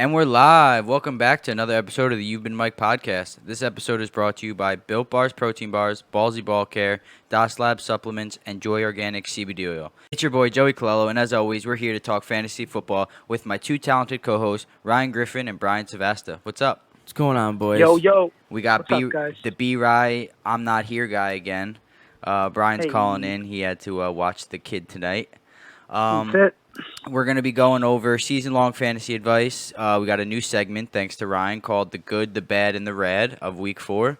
And we're live. Welcome back to another episode of the You've Been Mike podcast. This episode is brought to you by Built Bars Protein Bars, Ballsy Ball Care, DOS Lab Supplements, and Joy Organic CBD Oil. It's your boy Joey Colello, and as always, we're here to talk fantasy football with my two talented co-hosts, Ryan Griffin and Brian Savasta. What's up? What's going on, boys? Yo. We got What's up, guys? the B-Rye, I'm not here guy again. Brian's Hey. calling in. He had to watch the kid tonight. That's it. We're going to be going over season-long fantasy advice. We got a new segment, thanks to Ryan, called The Good, the Bad, and the Rad of Week 4.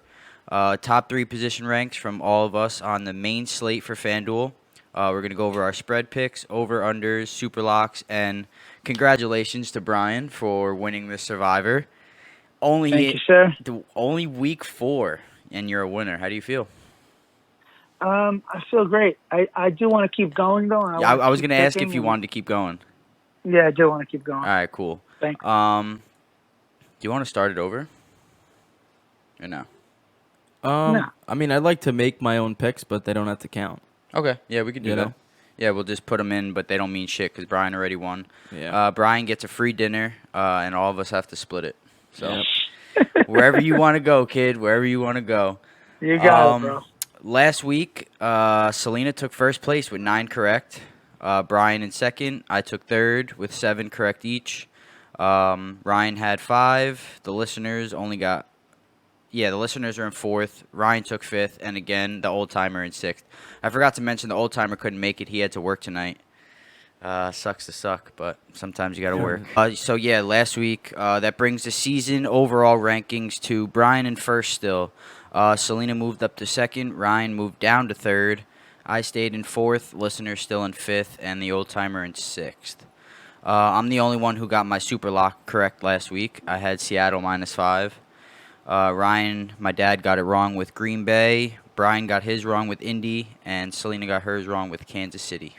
Top 3 position ranks from all of us on the main slate for FanDuel. We're going to go over our spread picks, over-unders, SUPERLOCKs, and congratulations to Brian for winning the Survivor. Thank you, sir. Only Week 4, and you're a winner. How do you feel? I feel great. I do want to keep going, though. I was going to ask if you wanted to keep going. Yeah, I do want to keep going. All right, cool. Thanks. Do you want to start it over? Or no? No. I mean, I'd like to make my own picks, but they don't have to count. Okay, yeah, we can do You that. know? Yeah, we'll just put them in, but they don't mean shit because Brian already won. Yeah. Brian gets a free dinner, and all of us have to split it. So Yep. wherever you want to go, kid, wherever you want to go. You got it, bro. Last week, Selena took first place with 9 correct. Brian in second. I took third with 7 correct each. Ryan had 5. The listeners only got... Yeah, the listeners are in 4th. Ryan took 5th. And again, the old-timer in 6th. I forgot to mention the old-timer couldn't make it. He had to work tonight. Sucks to suck, but sometimes you got to work. So, yeah, last week, that brings the season overall rankings to Brian in first still. Selena moved up to second. Ryan moved down to third. I stayed in 4th. Listener still in 5th. And the old-timer in 6th. I'm the only one who got my super lock correct last week. I had Seattle -5. Ryan, my dad, got it wrong with Green Bay. Brian got his wrong with Indy. And Selena got hers wrong with Kansas City.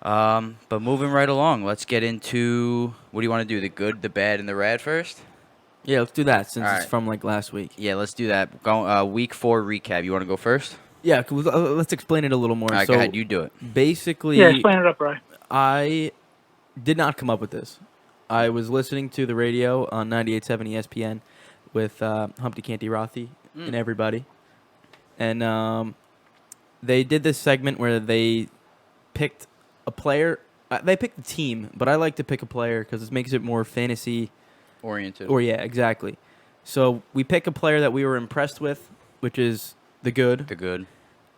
But moving right along, let's get into... What do you want to do? The good, the bad, and the rad first? Yeah, let's do that since All it's right. from like last week. Yeah, let's do that. Go Week 4 recap. You want to go first? Yeah, let's explain it a little more. All right, so go ahead. You do it. basically, Yeah, explain it up, Brian. I did not come up with this. I was listening to the radio on 98.7 ESPN with Humpty Canty Rothy and everybody. And they did this segment where they picked a player. They picked a team, but I like to pick a player because it makes it more fantasy Oriented. Or yeah, exactly. So we pick a player that we were impressed with, which is the good. The good.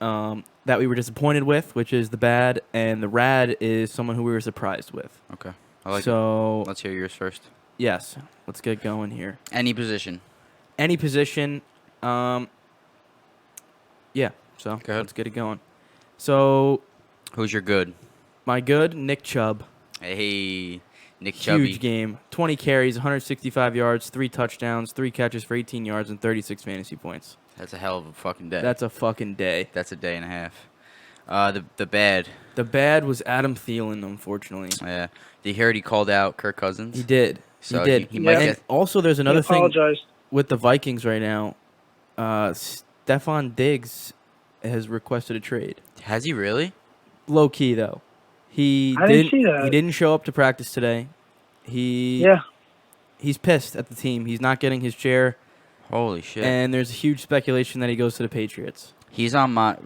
That we were disappointed with, which is the bad, and the rad is someone who we were surprised with. Okay. I like it. So Let's hear yours first. yes, let's get going here. Any position. Any position. Yeah. So Go ahead. let's get it going. So Who's your good? my good, Nick Chubb. Hey, Nick Chubby. Huge game. 20 carries, 165 yards, 3 touchdowns, 3 catches for 18 yards, and 36 fantasy points. That's a hell of a fucking day. That's a fucking day. That's a day and a half. The bad. The bad was Adam Thielen, unfortunately. Yeah. Did you hear he called out Kirk Cousins? He did. So he did. he might And get... also, there's another I thing apologize. with the Vikings right now. Stephon Diggs has requested a trade. Has he really? Low key though. He I didn't see that. He didn't show up to practice today. He's pissed at the team. He's not getting his chair, Holy shit. and there's a huge speculation that he goes to the Patriots. He's on my...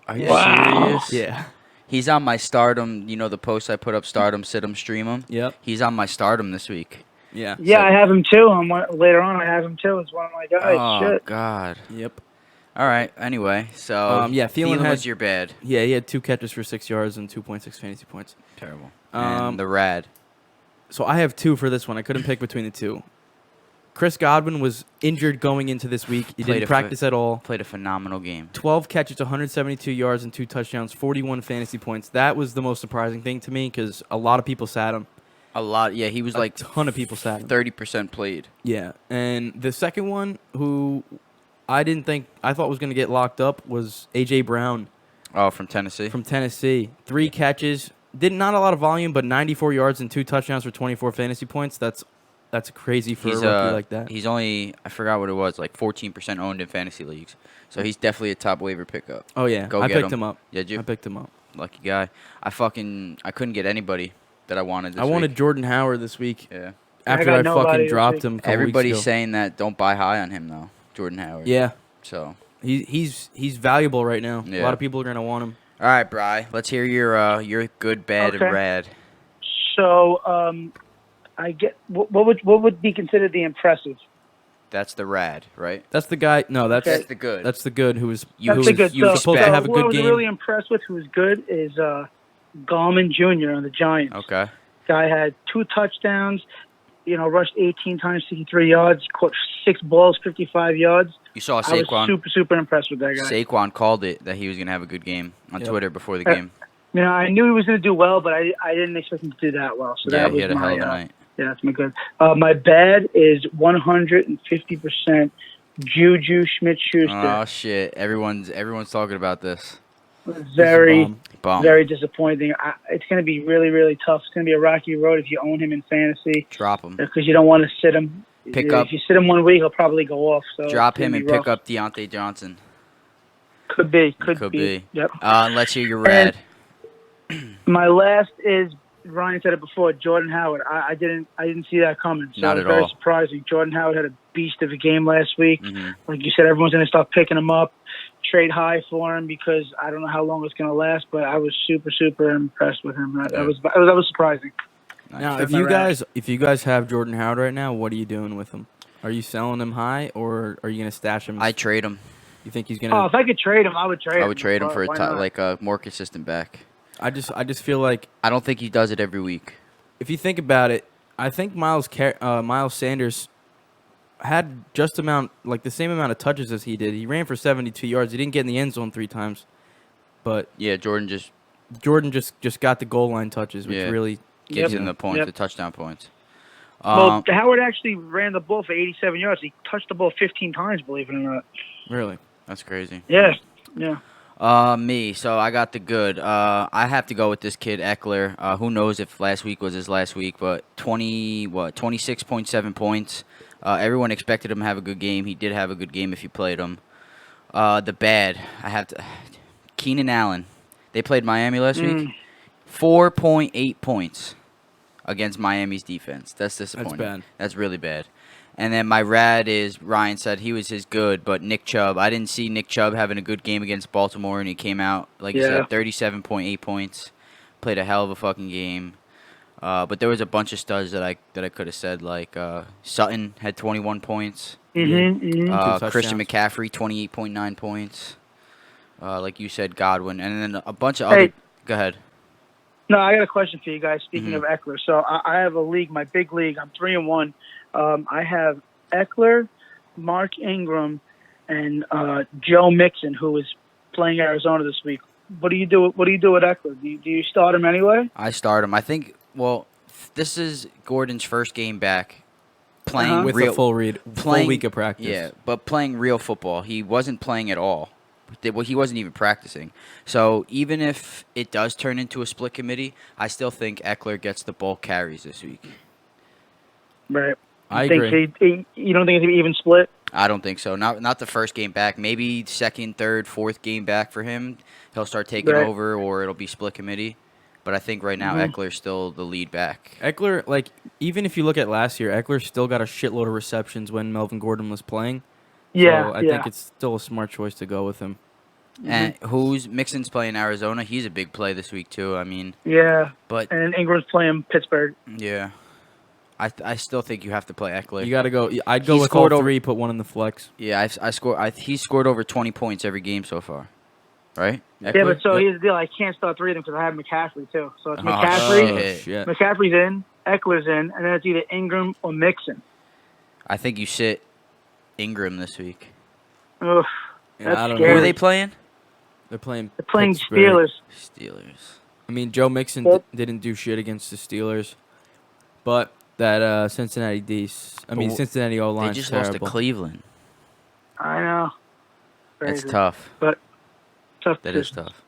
Are you Wow. serious? Yeah. He's on my stardom, you know, the post I put up, stardom, sit 'em, stream 'em? Yep. He's on my stardom this week. Yeah. Yeah, So- I have him too. Later on, I have him too. It's one of my guys. Oh, Shit. God. Yep. All right. Anyway, so Yeah, Thielen was had- your bad. Yeah, he had 2 catches for 6 yards and 2.6 fantasy points. Terrible. Um, And the rad. So I have 2 for this one. I couldn't pick between the 2. Chris Godwin was injured going into this week. He Played didn't practice at all. Played a phenomenal game. 12 catches, 172 yards, and 2 touchdowns, 41 fantasy points. That was the most surprising thing to me because a lot of people sat him. A lot. Yeah, he was like A ton of people sat him. 30% played. Yeah. And the second one, who I thought was going to get locked up, was A.J. Brown Oh, from Tennessee? from Tennessee. 3 catches. Not a lot of volume, but 94 yards and 2 touchdowns for 24 fantasy points. That's crazy for a rookie like that. He's only, I forgot what it was, like 14% owned in fantasy leagues. So he's definitely a top waiver pickup. Oh, yeah. Go I get picked him. him up. Did you? I picked him up. Lucky guy. I couldn't get anybody that I wanted this I wanted week. Jordan Howard this week. Yeah. After got I nobody fucking this dropped week. him a couple Everybody's weeks ago. saying that don't buy high on him though, Jordan Howard. Yeah, So he's valuable right now. A Yeah. lot of people are gonna want him. all right, Bri, let's hear your good, bad, and Okay. rad. So, I get what would be considered the impressive? That's the rad, right? That's the guy. No, that's That's the good. That's the good who was You- That's who the good. was, you were So, supposed expect. to have a who I good was game. really impressed with, who was good, is Gallman Jr. on the Giants. Okay. Guy had 2 touchdowns. Rushed 18 times, 63 yards. Caught 6 balls, 55 yards. You saw I was Saquon. super impressed with that guy. Saquon called it that he was gonna have a good game on Yep. Twitter before the Uh, game. I knew he was going to do well, but I didn't expect him to do that well. So Yeah, that he was had a my hell of a night. yeah, that's my good. My bad is 150% Juju Smith-Schuster. Oh shit! Everyone's talking about this. Very, Bomb. very disappointing. It's going to be really, really tough. It's going to be a rocky road if you own him in fantasy Drop him. because you don't want to sit him. Pick up. If you sit him 1 week, he'll probably go off. So Drop it's gonna him be and pick rough. up Deontay Johnson. Could be. Yep. Let's hear your rad. My last is Ryan said it before. Jordan Howard. I didn't see that coming. So Not it was at very all. surprising. Jordan Howard had a beast of a game last week. Mhm. Like you said, everyone's going to start picking him up, trade high for him because I don't know how long it's going to last. But I was super impressed with him. That was surprising. Now, That's if you my rad. guys have Jordan Howard right now, what are you doing with him? Are you selling him high, or are you gonna stash him? I trade him. You think he's Oh, gonna? if I could trade him, I would trade him. I would trade him for Why not? like a more consistent back. I just feel like I don't think he does it every week. if you think about it, I think Miles Sanders had the same amount of touches as he did. He ran for 72 yards. He didn't get in the end zone 3 times, but Yeah, Jordan just just got the goal line touches, which Yeah. really gives Yep. him the points, Yep. the touchdown points. Well, Howard actually ran the ball for 87 yards. He touched the ball 15 times, believe it or not. really. That's crazy. Yeah. Me. So I got the good. I have to go with this kid Eckler. Who knows if last week was his last week, but 26.7 points. Everyone expected him to have a good game. He did have a good game if you played him. The bad. I have to. Keenan Allen. They played Miami last week. 4.8 points against Miami's defense. That's disappointing. bad. That's really bad. And then my rad is Ryan said he was his good, but Nick Chubb. I didn't see Nick Chubb having a good game against Baltimore, and he came out, like you said, 37.8 points. Played a hell of a fucking game. But there was a bunch of studs that I could have said, like Sutton had 21 points. Two Christian touchdowns. McCaffrey, 28.9 points. Like you said, Godwin. And then a bunch of Hey. other... Go ahead. No, I got a question for you guys. Speaking Mhm. of Eckler, so I have a league, my big league. I'm 3-1. I have Eckler, Mark Ingram, and Joe Mixon, who is playing Arizona this week. What do you do? What do you do with Eckler? Do you start him anyway? I start him. I think, well, this is Gordon's first game back playing With real... a full playing- week of practice. Yeah, but playing real football. He wasn't playing at all. Well, he wasn't even practicing. So even if it does turn into a split committee, I still think Eckler gets the bulk carries this week. Right. I You agree. think you don't think it's even split? I don't think so. Not the first game back. Maybe second, third, fourth game back for him. He'll start taking Right. over, or it'll be split committee. But I think right now Eckler's still the lead back. Eckler, like, even if you look at last year, Eckler still got a shitload of receptions when Melvin Gordon was playing. Yeah. So I think it's still a smart choice to go with him. And Mixon's playing Arizona. He's a big play this week too. I mean, Yeah. but And Ingram's playing Pittsburgh. yeah, I still think you have to play Eckler. You got to go. I'd go He with all scored over- 3, put one in the flex. Yeah, he scored over 20 points every game so far, right? Yeah, Eckler? but so Yep. here's the deal. I can't start 3 of them because I have McCaffrey too. So it's Oh, McCaffrey. shit. Shit. McCaffrey's in, Eckler's in, and then it's either Ingram or Mixon. I think you sit Ingram this week. Ugh, Yeah, That's I don't Who know. scary. are they playing? They're playing. they're playing Pittsburgh. Steelers. Steelers. I mean, Joe Mixon Yep. didn't do shit against the Steelers, but that Cincinnati Cincinnati O They line just terrible. lost to Cleveland. I know. That's Crazy. tough. Tough. That is tough.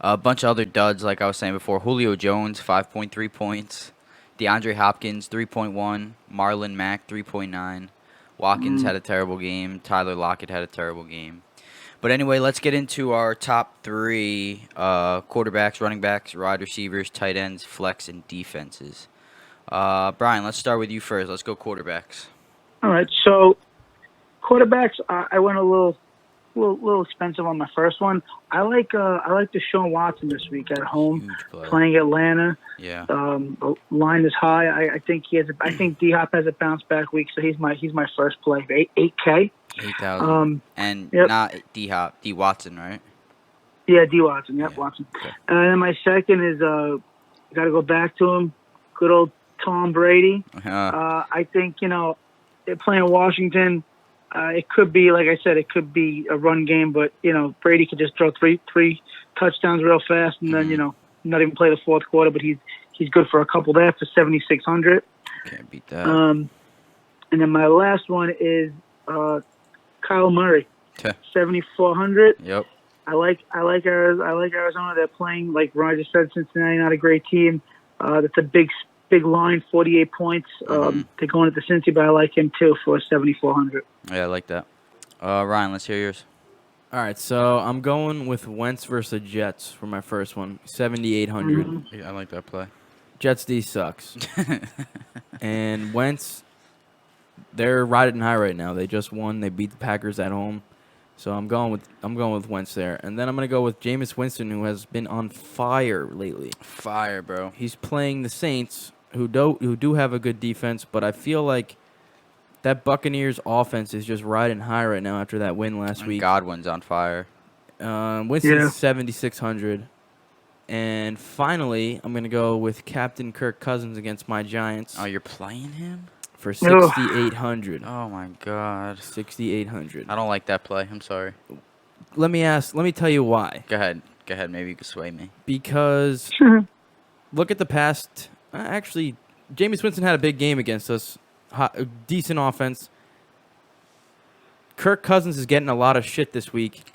A bunch of other duds, like I was saying before. Julio Jones, 5.3 points. DeAndre Hopkins, 3.1. Marlon Mack, 3.9. Watkins had a terrible game. Tyler Lockett had a terrible game. But anyway, let's get into our top 3 quarterbacks, running backs, wide receivers, tight ends, flex, and defenses. Brian, let's start with you first. Let's go quarterbacks. All right, so quarterbacks, I went a little expensive on my first one. I like Deshaun Watson this week at home, Huge play. playing Atlanta. Yeah. The line is high. I think I think D Hop has a bounce back week, so he's my first play. 8K. 8,000. And Yep. not D Hop, D Watson, right? Yeah, D Watson. Yep, Yeah. Watson. Okay. And then my second is got to go back to him. Good old Tom Brady. I think they're playing Washington. It could be, like I said, it could be a run game, but Brady could just throw three touchdowns real fast, and then not even play the fourth quarter. But he's good for a couple there for 7,600. Can't beat that. And then my last one is Kyle Murray, 7,400. Yep. I like Arizona. They're playing, like Roger said, Cincinnati, not a great team. That's a big line, 48 points. They're going into Cincy, but I like him too for 7,400. Yeah, I like that. Ryan, let's hear yours. All right, so I'm going with Wentz versus the Jets for my first one, 7,800. Yeah, I like that play. Jets D sucks. And Wentz, they're riding high right now. They just won. They beat the Packers at home. So I'm going with Wentz there. And then I'm going to go with Jameis Winston, who has been on fire lately. Fire, bro. He's playing the Saints, who do have a good defense, but I feel like that Buccaneers offense is just riding high right now after that win last week. Godwin's on fire. Winston's 7,600. And finally, I'm going to go with Captain Kirk Cousins against my Giants. Oh, you're playing him? For 6,800. Oh, my God. 6,800. I don't like that play. I'm sorry. Let me tell you why. Go ahead. Maybe you can sway me. Because look at the past. Actually, Jameis Winston had a big game against us. Decent offense. Kirk Cousins is getting a lot of shit this week.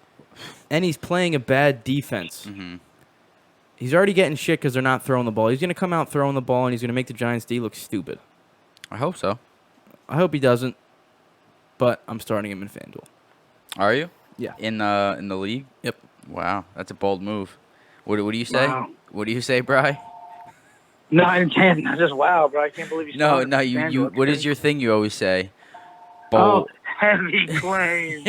And he's playing a bad defense. Mm-hmm. He's already getting shit because they're not throwing the ball. He's going to come out throwing the ball, and he's going to make the Giants D look stupid. I hope so. I hope he doesn't, but I'm starting him in FanDuel. Are you? Yeah. In the league? Yep. Wow, that's a bold move. What do you say? Wow. What do you say, Bri? No, I can't. I just wow, bro. I can't believe you. No, started you. FanDuel. What is your thing you always say? Oh, Bold. heavy claim.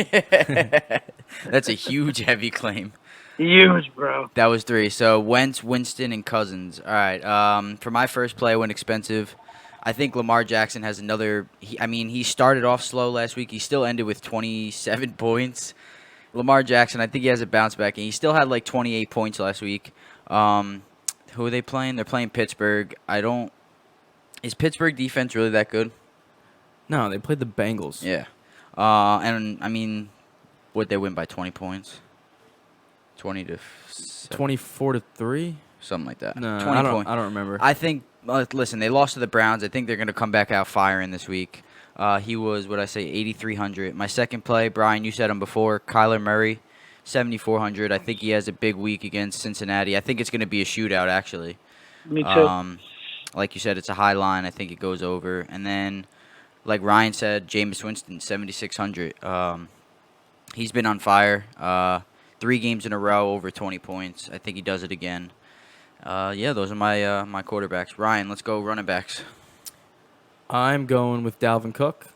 That's a huge heavy claim. Huge, bro. That was 3. So Wentz, Winston, and Cousins. All right. For my first play, I went expensive. I think Lamar Jackson has another. He started off slow last week. He still ended with 27 points. Lamar Jackson, I think he has a bounce back, and he still had like 28 points last week. Who are they playing? They're playing Pittsburgh. Is Pittsburgh defense really that good? No, they played the Bengals. Yeah. Would they win by 20 points? 20 to 24-3. something like that. No, 20 points. I don't remember. I think. Listen, they lost to the Browns. I think they're going to come back out firing this week. He was, 8,300. My second play, Brian, you said him before, Kyler Murray, 7,400. I think he has a big week against Cincinnati. I think it's going to be a shootout, actually. Me too. Like you said, it's a high line. I think it goes over. And then, like Ryan said, Jameis Winston, 7,600. He's been on fire. 3 games in a row, over 20 points. I think he does it again. Those are my quarterbacks. Ryan, let's go running backs. I'm going with Dalvin Cook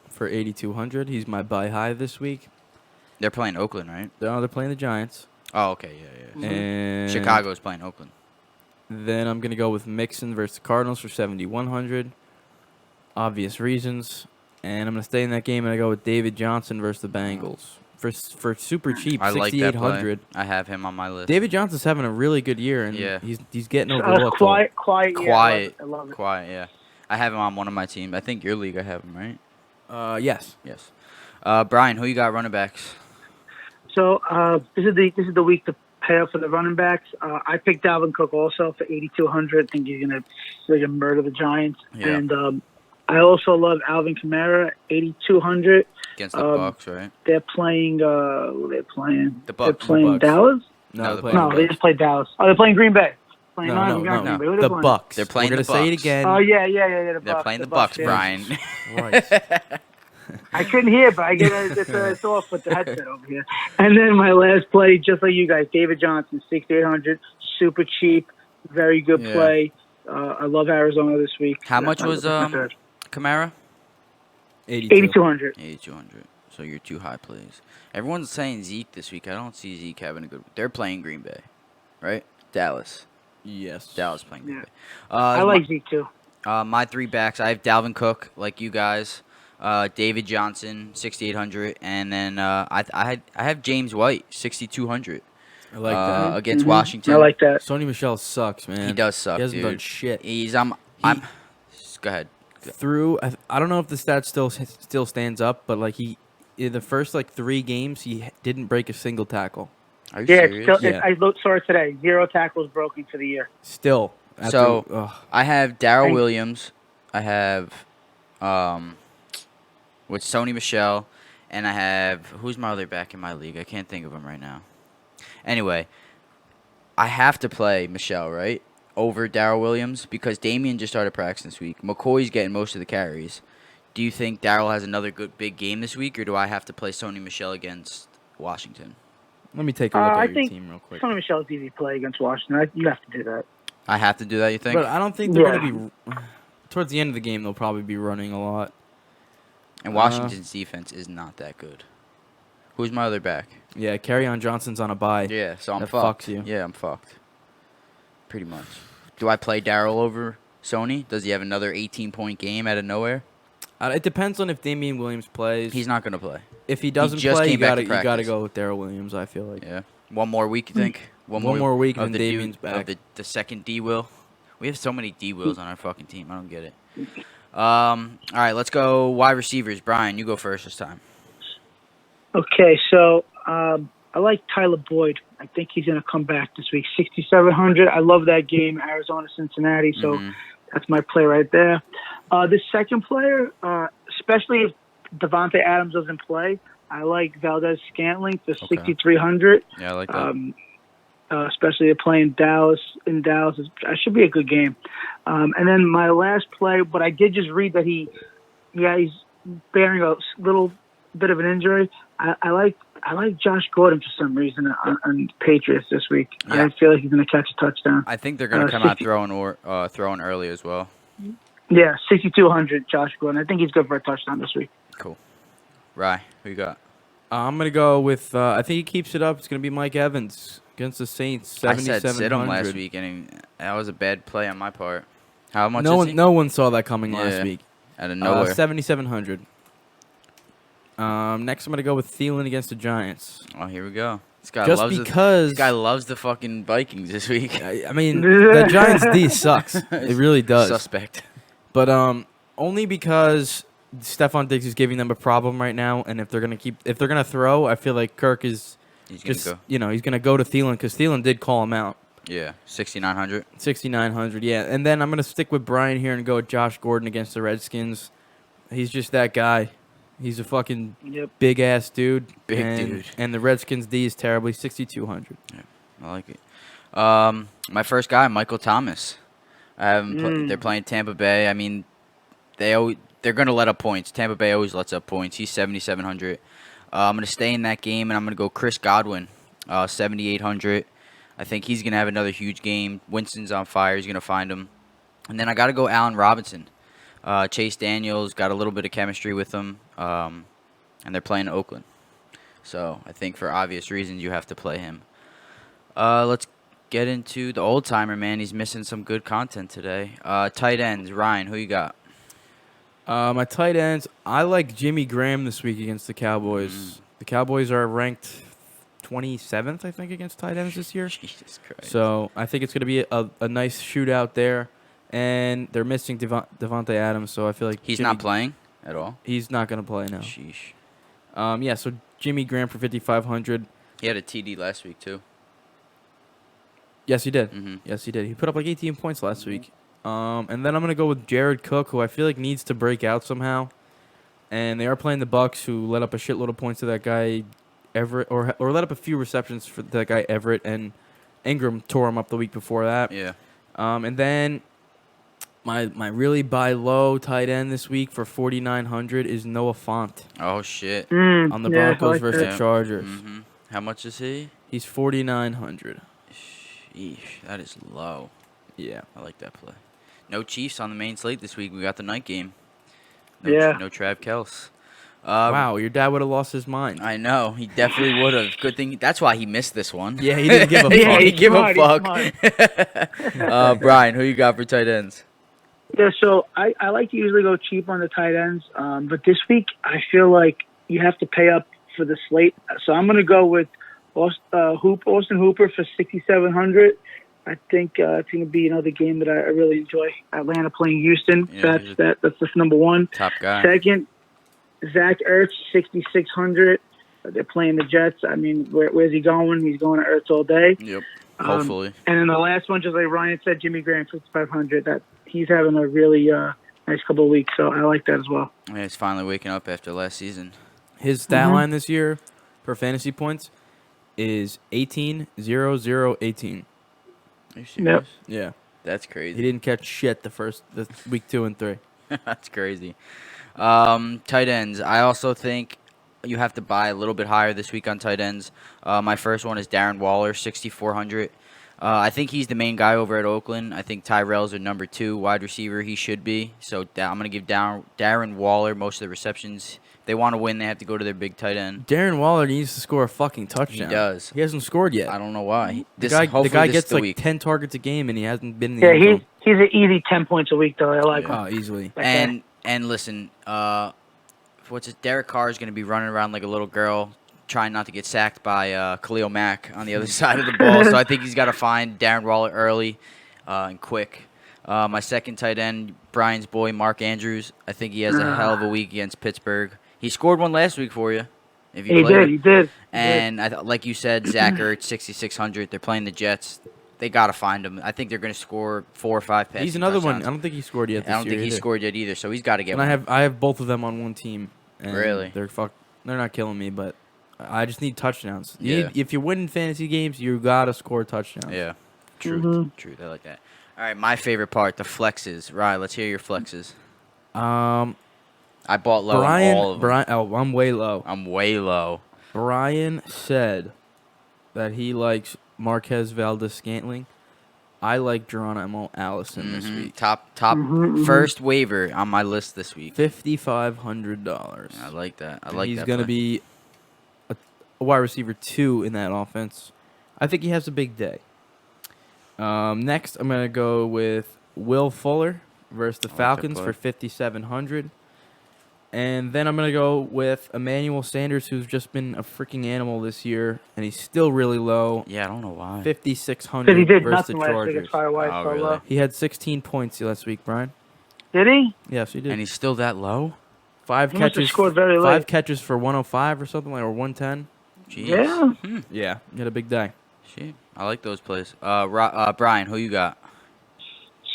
for 8,200. He's my buy high this week. They're playing Oakland, right? They're playing the Giants. Oh, okay, yeah. And Chicago's playing Oakland. Then I'm going to go with Mixon versus the Cardinals for 7,100. Obvious reasons. And I'm going to stay in that game, and I go with David Johnson versus the Bengals. For super cheap, I like that play. 6,800. I have him on my list. David Johnson's having a really good year, and Yeah. he's getting overlooked. Quiet. Quiet. I love it. Quiet, yeah. I have him on one of my teams. I think your league I have him, right? Yes. Yes. Brian, who you got running backs? So this is the week to pay up for the running backs. I picked Dalvin Cook also for 8,200. I think he's gonna murder the Giants. Yeah. And I also love Alvin Kamara, 8,200. Against the Bucks, right? They're playing. Who are they playing? The They're Bucks. playing Bucks. Dallas. No, the they're No, playing they the just played Dallas. Oh, they're playing Green Bay. Playing No, Green no. Bay. Who are they the playing? Bucks. They're playing We're the gonna say it Bucks. again. Oh yeah. The They're Bucks. playing the Bucks, yeah. Brian. Christ. I couldn't hear, but I get it's off with the headset over here. And then my last play, just like you guys, David Johnson, 6,800, super cheap, very good Yeah. play. I love Arizona this week. How much That's was my third. Kamara? 8,200. 8,200. So you're too high, please. Everyone's saying Zeke this week. I don't see Zeke having a good. They're playing Green Bay, right? Dallas. Yes. Dallas playing Green Yeah. Bay. I like Zeke too. My three backs. I have Dalvin Cook, like you guys. David Johnson, 6,800, and then I have James White, 6,200. I like that. Against Mhm. Washington. I like that. Sony Michel sucks, man. He does suck, He hasn't dude. done shit. He's I'm. Go ahead. I don't know if the stat still stands up, but like he, in the first like 3 games, he didn't break a single tackle. Are you Yeah, serious? it's still, Yeah. I saw it today. 0 tackles broken for the year. Still. So, I have Darrell Thank- Williams. I have with Sony Michel, and I have who's my other back in my league? I can't think of him right now. Anyway, I have to play Michel, right? Over Darrell Williams because Damian just started practice this week. McCoy's getting most of the carries. Do you think Darrell has another good big game this week, or do I have to play Sony Michel against Washington? let me take a look I at your think team real quick. Sonny Michel's easy play against Washington. You have to do that. I have to do that, you think? But I don't think they're Yeah. going to be. Towards the end of the game, they'll probably be running a lot. And Washington's defense is not that good. Who's my other back? Yeah, Kerryon Johnson's on a bye. Yeah, so I'm That fucked. fucks you. Yeah, I'm fucked. Pretty much. Do I play Darrell over Sony? Does he have another 18-point game out of nowhere? It depends on if Damian Williams plays. He's not going to play. If he doesn't just play, came back to you got to practice. go with Darrell Williams, I feel like. Yeah. One more week, you think? One more week of and the then Damian's dude- back. Of the second D-Will. We have so many D-Wills on our fucking team. I don't get it. All right, let's go wide receivers. Brian, you go first this time. Okay, so I like Tyler Boyd. I think he's going to come back this week. 6,700. I love that game, Arizona, Cincinnati. So Mhm. that's my play right there. The second player, especially if Devontae Adams doesn't play, I like Valdez Scantling for 6,300. Yeah, I like that. Especially if playing Dallas in Dallas. That should be a good game. And then my last play, but I did just read that he's bearing a little bit of an injury. I like Josh Gordon for some reason on Patriots this week. Yeah. I feel like he's going to catch a touchdown. I think they're going to come out 60 throwing early as well. Yeah, 6,200, Josh Gordon. I think he's good for a touchdown this week. Cool. Rye, who you got? I'm going to go with, I think he keeps it up. It's going to be Mike Evans against the Saints, I said 7,700. sit him last week, and that was a bad play on my part. How much No is one, he? no one saw that coming last Yeah. week. Out of nowhere. 7,700. Next, I'm going to go with Thielen against the Giants. Oh, here we go. This guy Just loves because... this guy loves the fucking Vikings this week. I mean, the Giants D sucks. It really does. Suspect. But only because Stephon Diggs is giving them a problem right now, and if they're gonna throw, I feel like Kirk is He's gonna just go. he's gonna go to Thielen because Thielen did call him out. Yeah, 6,900. 6,900, yeah. And then I'm gonna stick with Brian here and go with Josh Gordon against the Redskins. He's just that guy. He's a fucking big ass dude. Dude. And the Redskins D is terribly 6,200. I like it. My first guy, Michael Thomas. I haven't. They're playing Tampa Bay. I mean, they're gonna let up points. Tampa Bay always lets up points. He's 7,700. I'm gonna stay in that game, and I'm gonna go Chris Godwin, 7,800. I think he's gonna have another huge game. Winston's on fire. He's gonna find him. And then I gotta go Allen Robinson. Chase Daniels got a little bit of chemistry with him, and they're playing Oakland. So I think for obvious reasons you have to play him. Let's get into the old timer, man. He's missing some good content today. Tight ends, Ryan, who you got? My tight ends, I like Jimmy Graham this week against the Cowboys. The Cowboys are ranked 27th, I think, against tight ends this year. Jesus Christ. So I think it's going to be a nice shootout there. And they're missing Devontae Adams, so I feel like He's not playing at all? He's not going to play now. Sheesh. Yeah, so Jimmy Graham for 5,500. He had a TD last week, too. Yes, he did. Mhm. Yes, he did. He put up like 18 points last week. And then I'm going to go with Jared Cook, who I feel like needs to break out somehow. And they are playing the Bucks, who let up a shitload of points to that guy Everett, or let up a few receptions for that guy Everett, and Ingram tore him up the week before that. Yeah. And then my really buy low tight end this week for 4,900 is Noah Fant Oh, shit. on the Broncos I like versus that. the Chargers. Mm-hmm. How much is he? He's 4,900. Sheesh. That is low. Yeah. I like that play. No Chiefs on the main slate this week. We got the night game. Yeah. No Trav Kels. Wow, your dad would have lost his mind. I know. He definitely would have. Good thing. That's why he missed this one. Yeah, he didn't give a He fuck. didn't give Smart, a he's fuck. Brian, who you got for tight ends? Yeah, so I like to usually go cheap on the tight ends, but this week I feel like you have to pay up for the slate. So I'm going to go with Austin Hooper for 6,700. I think it's going to be another game that I really enjoy. Atlanta playing Houston. Yeah, That's just number one. Top guy. Second, Zach Ertz, 6,600. They're playing the Jets. I mean, where's he going? He's going to Ertz all day. Yep. Hopefully. And then the last one, just like Ryan said, Jimmy Graham, 5,500. That he's having a really nice couple of weeks, so I like that as well. Yeah, he's finally waking up after last season. His stat line this year for fantasy points is 18, 0, 0, 18. Are you serious? Yeah. That's He crazy. didn't catch shit the week 2 and 3. That's crazy. Tight ends. I also think you have to buy a little bit higher this week on tight ends. My first one is Darren Waller, 6,400. I think he's the main guy over at Oakland. I think Tyrell's a number 2 wide receiver. He should be. So I'm going to give Darren Waller most of the receptions. If they want to win, they have to go to their big tight end. Darren Waller needs to score a fucking touchdown. He does. He hasn't scored yet. I don't know why. The guy gets the like week. 10 targets a game, and he hasn't been in the Yeah, end zone. he's an easy 10 points a week, though. I like him. Oh, easily. Like that. And listen, Derek Carr is going to be running around like a little girl, trying not to get sacked by Khalil Mack on the other side of the ball. So I think he's got to find Darren Waller early and quick. My second tight end, Brian's boy, Mark Andrews. I think he has a hell of a week against Pittsburgh. He scored one last week for you. If you played He did. And like you said, Zach Ertz, 6,600. They're playing the Jets. They got to find him. I think they're going to score 4 or 5 passes. He's another one. I don't think he scored yet this I don't year think he either. scored yet either, so he's got to get And one. I have both of them on one team. And Really? They're not killing me, but I just need touchdowns. Yeah. If you're winning fantasy games, you got to score touchdowns. Yeah, truth. I like that. All right, my favorite part, the flexes. Right, let's hear your flexes. I bought low on all of them. I'm way low. I'm way low. Brian said that he likes Marquez Valdez-Scantling. I like Geronimo Allison this week. Top first waiver on my list this week. $5,500. I like that. He's that going to play. be a wide receiver 2 in that offense. I think he has a big day. Next, I'm going to go with Will Fuller versus the that Falcons play. for $5,700. And then I'm going to go with Emmanuel Sanders, who's just been a freaking animal this year, and he's still really low. Yeah, I don't know why. 'Cause 5,600 he did versus the nothing last week. Chargers. That's probably why it's Oh, so really? low. He had 16 points last week, Brian. Did he? Yes, he did. And he's still that low? 5 He must have catches, scored very late. 5 catches for 105 or something like, or 110. Jeez. Yeah. Yeah, he had a big day. Shit. I like those plays. Brian, who you got?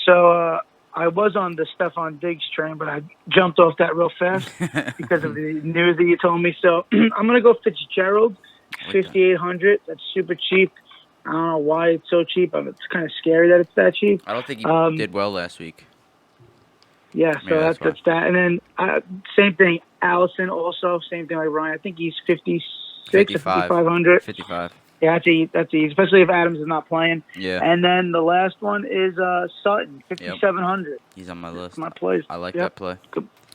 So I was on the Stephon Diggs train, but I jumped off that real fast because of the news that you told me. So I'm going to go Fitzgerald, 5,800. That's super cheap. I don't know why it's so cheap. It's kind of scary that it's that cheap. I don't think he did well last week. Yeah, Maybe so that's that's that. And then same thing, Allison also, same thing like Ryan. I think he's 56 or 5,500. 55. Yeah, that's easy, especially if Adams is not playing. Yeah. And then the last one is Sutton, 5,700. He's on my list. My plays. I like Yep. that play.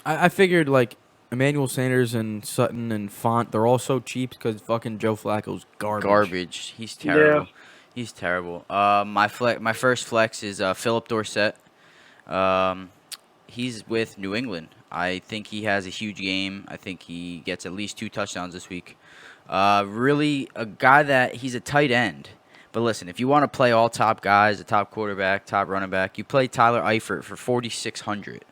I figured, like, Emmanuel Sanders and Sutton and Font, they're all so cheap because fucking Joe Flacco's garbage. He's terrible. He's terrible. My first flex is Philip Dorsett. He's with New England. I think he has a huge game. I think he gets at least 2 touchdowns this week. Really, a guy that he's a tight end. But listen, if you want to play all top guys, a top quarterback, top running back, you play Tyler Eifert for 4,600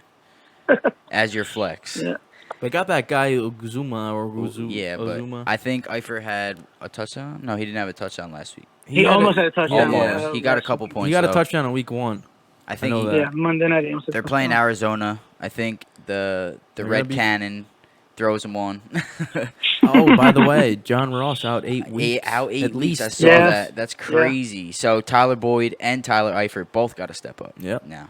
as your flex. Yeah. They got that guy Uzuma or Uzuma. Yeah, but I think Eifert had a touchdown. No, he didn't have a touchdown last week. He almost had a touchdown. Almost. He got a couple points. He got a though. touchdown in week 1. I think know he- that. Yeah, Monday night. He almost had a they're playing touchdown. Arizona. I think the gonna Red be- Cannon throws him one. Oh, by the way, John Ross out 8 weeks. Eight at weeks. least. I saw Yes. that. That's crazy. So Tyler Boyd and Tyler Eifert both got to step up. Yep. Now.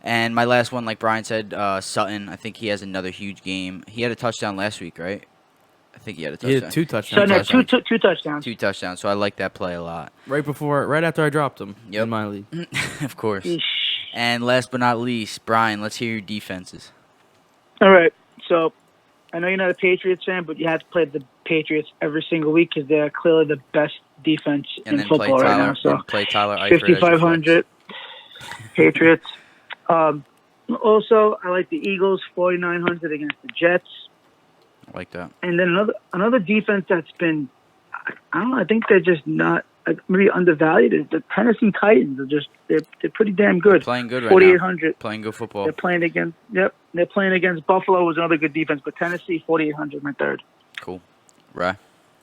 And my last one, like Brian said, Sutton. I think he has another huge game. He had a touchdown last week, right? I think he had a He touchdown. had 2 So touchdowns. no, touchdowns. two touchdowns. 2 touchdowns. So I like that play a lot. Right after I dropped him Yep. in my league. Of course. Yeesh. And last but not least, Brian, let's hear your defenses. All right. So I know you're not a Patriots fan, but you have to play the Patriots every single week because they're clearly the best defense And in then play football right Tyler. now. So And play Tyler Eifert as your 5,500 Patriots. Also, I like the Eagles 4,900 against the Jets. I like that. And then another defense that's been, I don't know, I think they're just not maybe undervalued. Is the Tennessee Titans are just they're pretty damn good. They're playing good right 4,800. now. Playing good football. They're playing against They're playing against Buffalo, was another good defense, but Tennessee 4,800, my third. Cool. Right.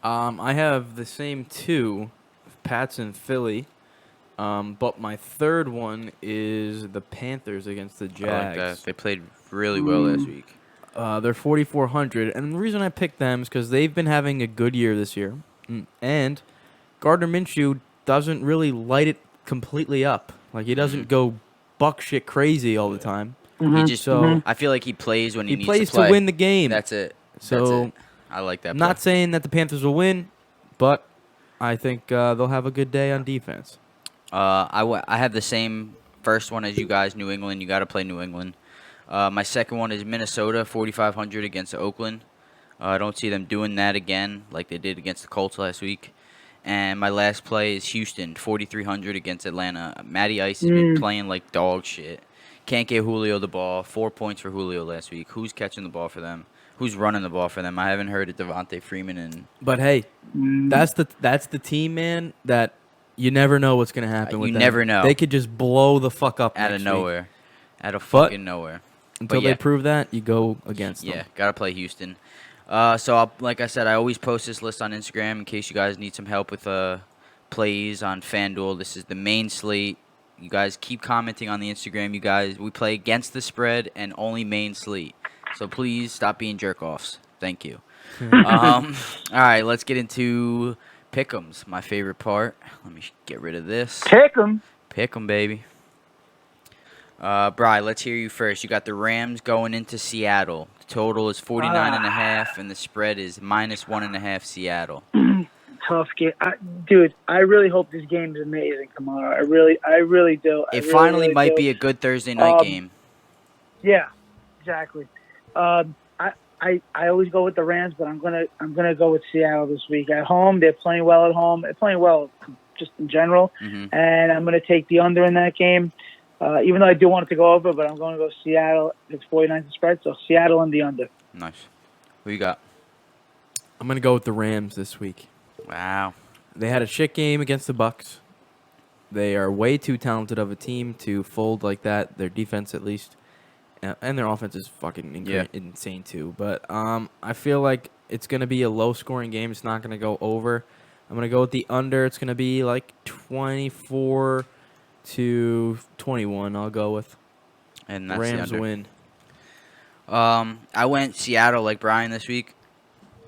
I have the same two, Pats and Philly, but my third one is the Panthers against the Jags. I like that. They played really well last week. They're 4,400, and the reason I picked them is because they've been having a good year this year, and Gardner Minshew doesn't really light it completely up. Like, he doesn't go buck shit crazy all the time. He just. So I feel like he plays when he needs plays to play. to win the game. That's it. So That's it. I like that. I'm not saying that the Panthers will win, but I think they'll have a good day on defense. I have the same first one as you guys, New England. You got to play New England. My second one is Minnesota, 4,500 against Oakland. I don't see them doing that again like they did against the Colts last week. And my last play is Houston, 4,300 against Atlanta. Matty Ice has been playing like dog shit. Can't get Julio the ball. 4 points for Julio last week. Who's catching the ball for them? Who's running the ball for them? I haven't heard of Devontae Freeman and. But hey, that's the team, man. That you never know what's gonna happen with You them. never know. They could just blow the fuck up Out of next nowhere. week. Out of fucking nowhere. Until But yeah. they prove that, you go against them. Yeah, gotta play Houston. Like I said, I always post this list on Instagram in case you guys need some help with plays on FanDuel. This is the main slate. You guys keep commenting on the Instagram. We play against the spread and only main slate. So please stop being jerk-offs. Thank you. All right, let's get into Pick'ems, my favorite part. Let me get rid of this. Pick 'em. Pick 'em, baby. Bri, let's hear you first. You got the Rams going into Seattle. The total is 49.5, and the spread is -1.5 Seattle. Tough game, dude. I really hope this game is amazing tomorrow. I really do. It finally might be a good Thursday night game. Yeah, exactly. I always go with the Rams, but I'm gonna go with Seattle this week. At home, they're playing well at home. They're playing well just in general, and I'm gonna take the under in that game. Even though I do want it to go over, but I'm going to go Seattle. It's 49 to spread, so Seattle and the under. Nice. Who you got? I'm gonna go with the Rams this week. Wow. They had a shit game against the Bucks. They are way too talented of a team to fold like that. Their defense, at least, and their offense is fucking insane too. But I feel like it's gonna be a low-scoring game. It's not gonna go over. I'm gonna go with the under. It's gonna be like 24 to 21. I'll go with. And that's Rams the under. win. I went Seattle like Brian this week.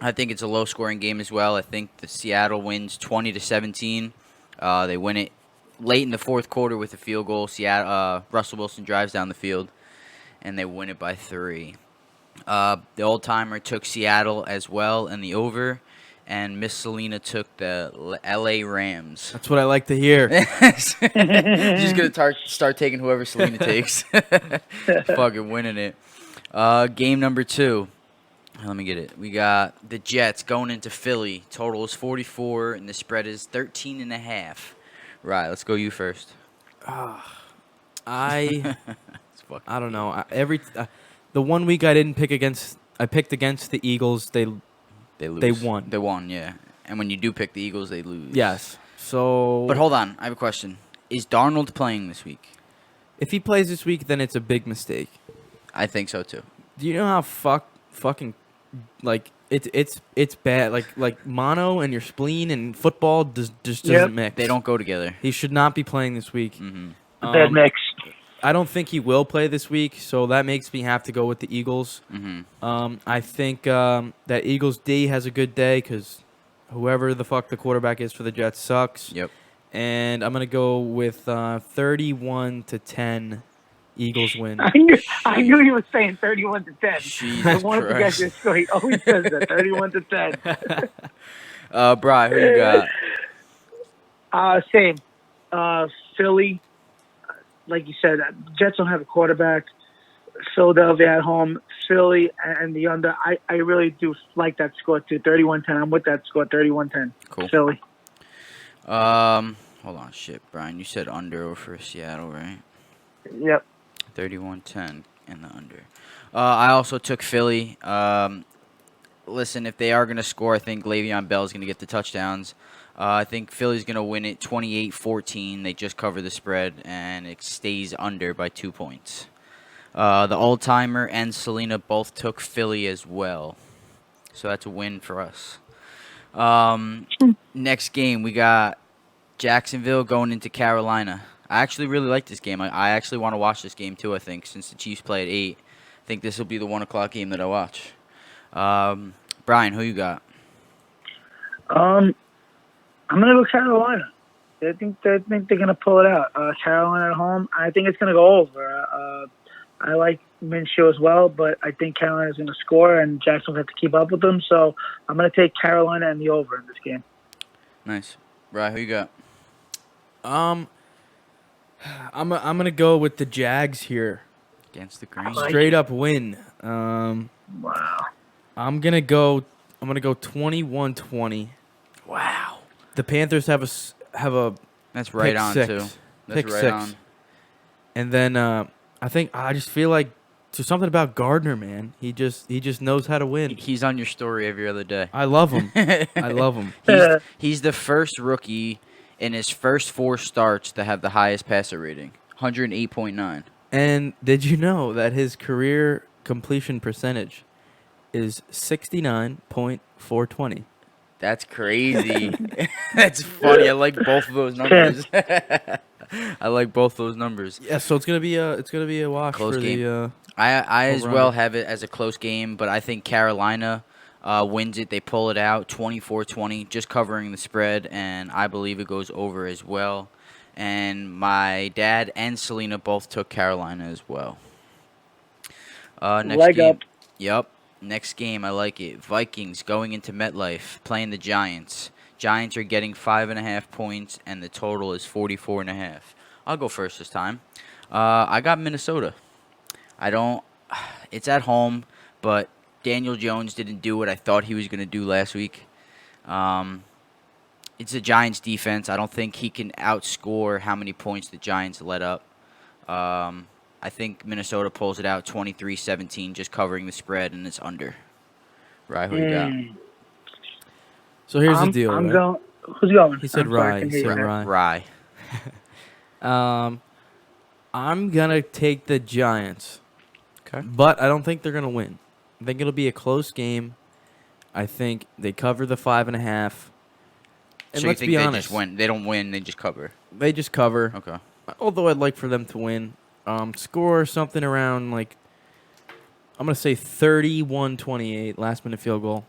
I think it's a low-scoring game as well. I think the Seattle wins 20-17. They win it late in the fourth quarter with a field goal. Russell Wilson drives down the field, and they win it by 3. The old-timer took Seattle as well in the over, and Miss Selena took the L.A. Rams. That's what I like to hear. She's going to start taking whoever Selena takes. Fucking winning it. Game number 2. Let me get it. We got the Jets going into Philly. Total is 44, and the spread is 13.5. Right, let's go you first. I don't know. The 1 week I didn't pick against. I picked against the Eagles. They lose. They won. They won, yeah. And when you do pick the Eagles, they lose. Yes. So. But hold on, I have a question. Is Darnold playing this week? If he plays this week, then it's a big mistake. I think so too. Do you know how fucking like it's bad? Like mono and your spleen and football just doesn't mix. They don't go together. He should not be playing this week. Bad mix. I don't think he will play this week, so that makes me have to go with the Eagles. I think that Eagles D has a good day because whoever the fuck the quarterback is for the Jets sucks. Yep. And I'm gonna go with 31-10. Eagles win. I knew he was saying 31 to 10. Jesus I wanted to get this score. He always says that 31 to 10. Bri, who you got? Same. Philly. like you said, Jets don't have a quarterback. Philadelphia at home, Philly and the under. I really do like that score too. 31-10. I'm with that score. 31-10. Cool. Philly. Hold on, shit, Brian. You said under for Seattle, right? Yep. 31-10 in the under. I also took Philly. Listen, if they are going to score, I think Le'Veon Bell is going to get the touchdowns. I think Philly's going to win it 28-14. They just cover the spread, and it stays under by 2 points. The old-timer and Selena both took Philly as well. So that's a win for us. Next game, we got Jacksonville going into Carolina. I actually really like this game. I actually want to watch this game too, I think, since the Chiefs play at 8. I think this will be the 1 o'clock game that I watch. Brian, who you got? I'm gonna go Carolina. I think they're gonna pull it out. Carolina at home. I think it's gonna go over. I like Minshew as well, but I think Carolina's gonna score, and Jackson will have to keep up with them. So I'm gonna take Carolina and the over in this game. Nice. Brian, who you got? I'm gonna go with the Jags here. Against the Green. Straight up win. Wow. I'm gonna go 21-20. Wow. The Panthers have a That's right pick on, six. too. That's Pick right 6. on. And then I just feel like there's something about Gardner, man. He just knows how to win. He's on your story every other day. I love him. I love him. He's the first rookie in his first 4 starts to have the highest passer rating, 108.9. And did you know that his career completion percentage is 69.420? That's crazy. That's funny. I like both of those numbers. I like both those numbers. Yeah, so it's gonna be a wash Close for game. the. I as over well under. have it as a close game, but I think Carolina wins it. They pull it out 24-20, just covering the spread, and I believe it goes over as well. And my dad and Selena both took Carolina as well. Next Leg game. up. Yep. Next game, I like it. Vikings going into MetLife, playing the Giants. Giants are getting 5.5 points, and the total is 44.5. I'll go first this time. I got Minnesota. It's at home, but Daniel Jones didn't do what I thought he was going to do last week. It's the Giants' defense. I don't think he can outscore how many points the Giants let up. I think Minnesota pulls it out 23-17, just covering the spread, and it's under. Right, who you got? So here's the deal. I'm right? going. Who's going? He said I'm sorry, I Rye. can He hear said you. Rye. Rye. I'm gonna take the Giants. Okay. But I don't think they're gonna win. I think it'll be a close game. I think they cover the 5.5. And So you let's think be they honest, just win? They don't win, they just cover. they just cover. Okay. Although I'd like for them to win. Score something around like I'm gonna say 31-28, last minute field goal.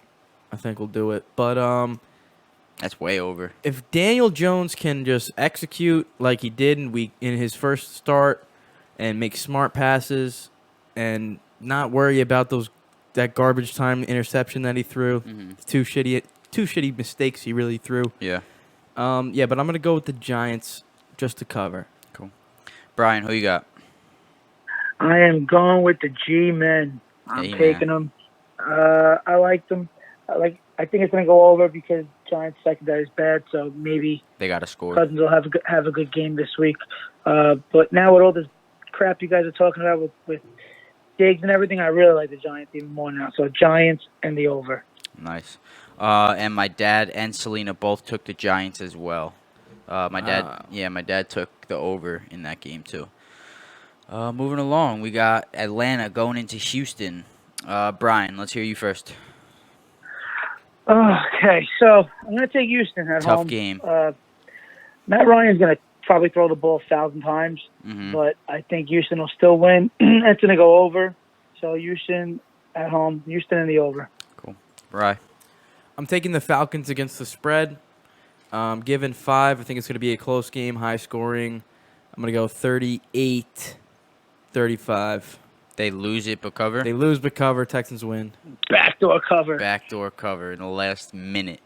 I think we'll do it. But That's way over. if Daniel Jones can just execute like he did in his first start and make smart passes and not worry about that garbage time interception that he threw, two shitty mistakes he really threw. Yeah. Yeah, but I'm gonna go with the Giants just to cover. Cool. Brian, who you got? I am going with the G-men. I'm Amen. taking them. I like them. I think it's going to go over because Giants secondary is bad, so maybe They got to score. Cousins will have a good game this week. But now with all this crap you guys are talking about with Diggs and everything, I really like the Giants even more now. So Giants and the over. Nice. And my dad and Selena both took the Giants as well. My dad took the over in that game too. Moving along, we got Atlanta going into Houston. Brian, let's hear you first. Okay, so I'm going to take Houston at home. Tough game. Matt Ryan's going to probably throw the ball 1,000 times, but I think Houston will still win. It's going to go over. So Houston at home, Houston and the over. Cool. Brian. I'm taking the Falcons against the spread. Given 5, I think it's going to be a close game, high scoring. I'm going to go 38-35. They lose it but cover? They lose but cover. Texans win. Backdoor cover. Backdoor cover in the last minute.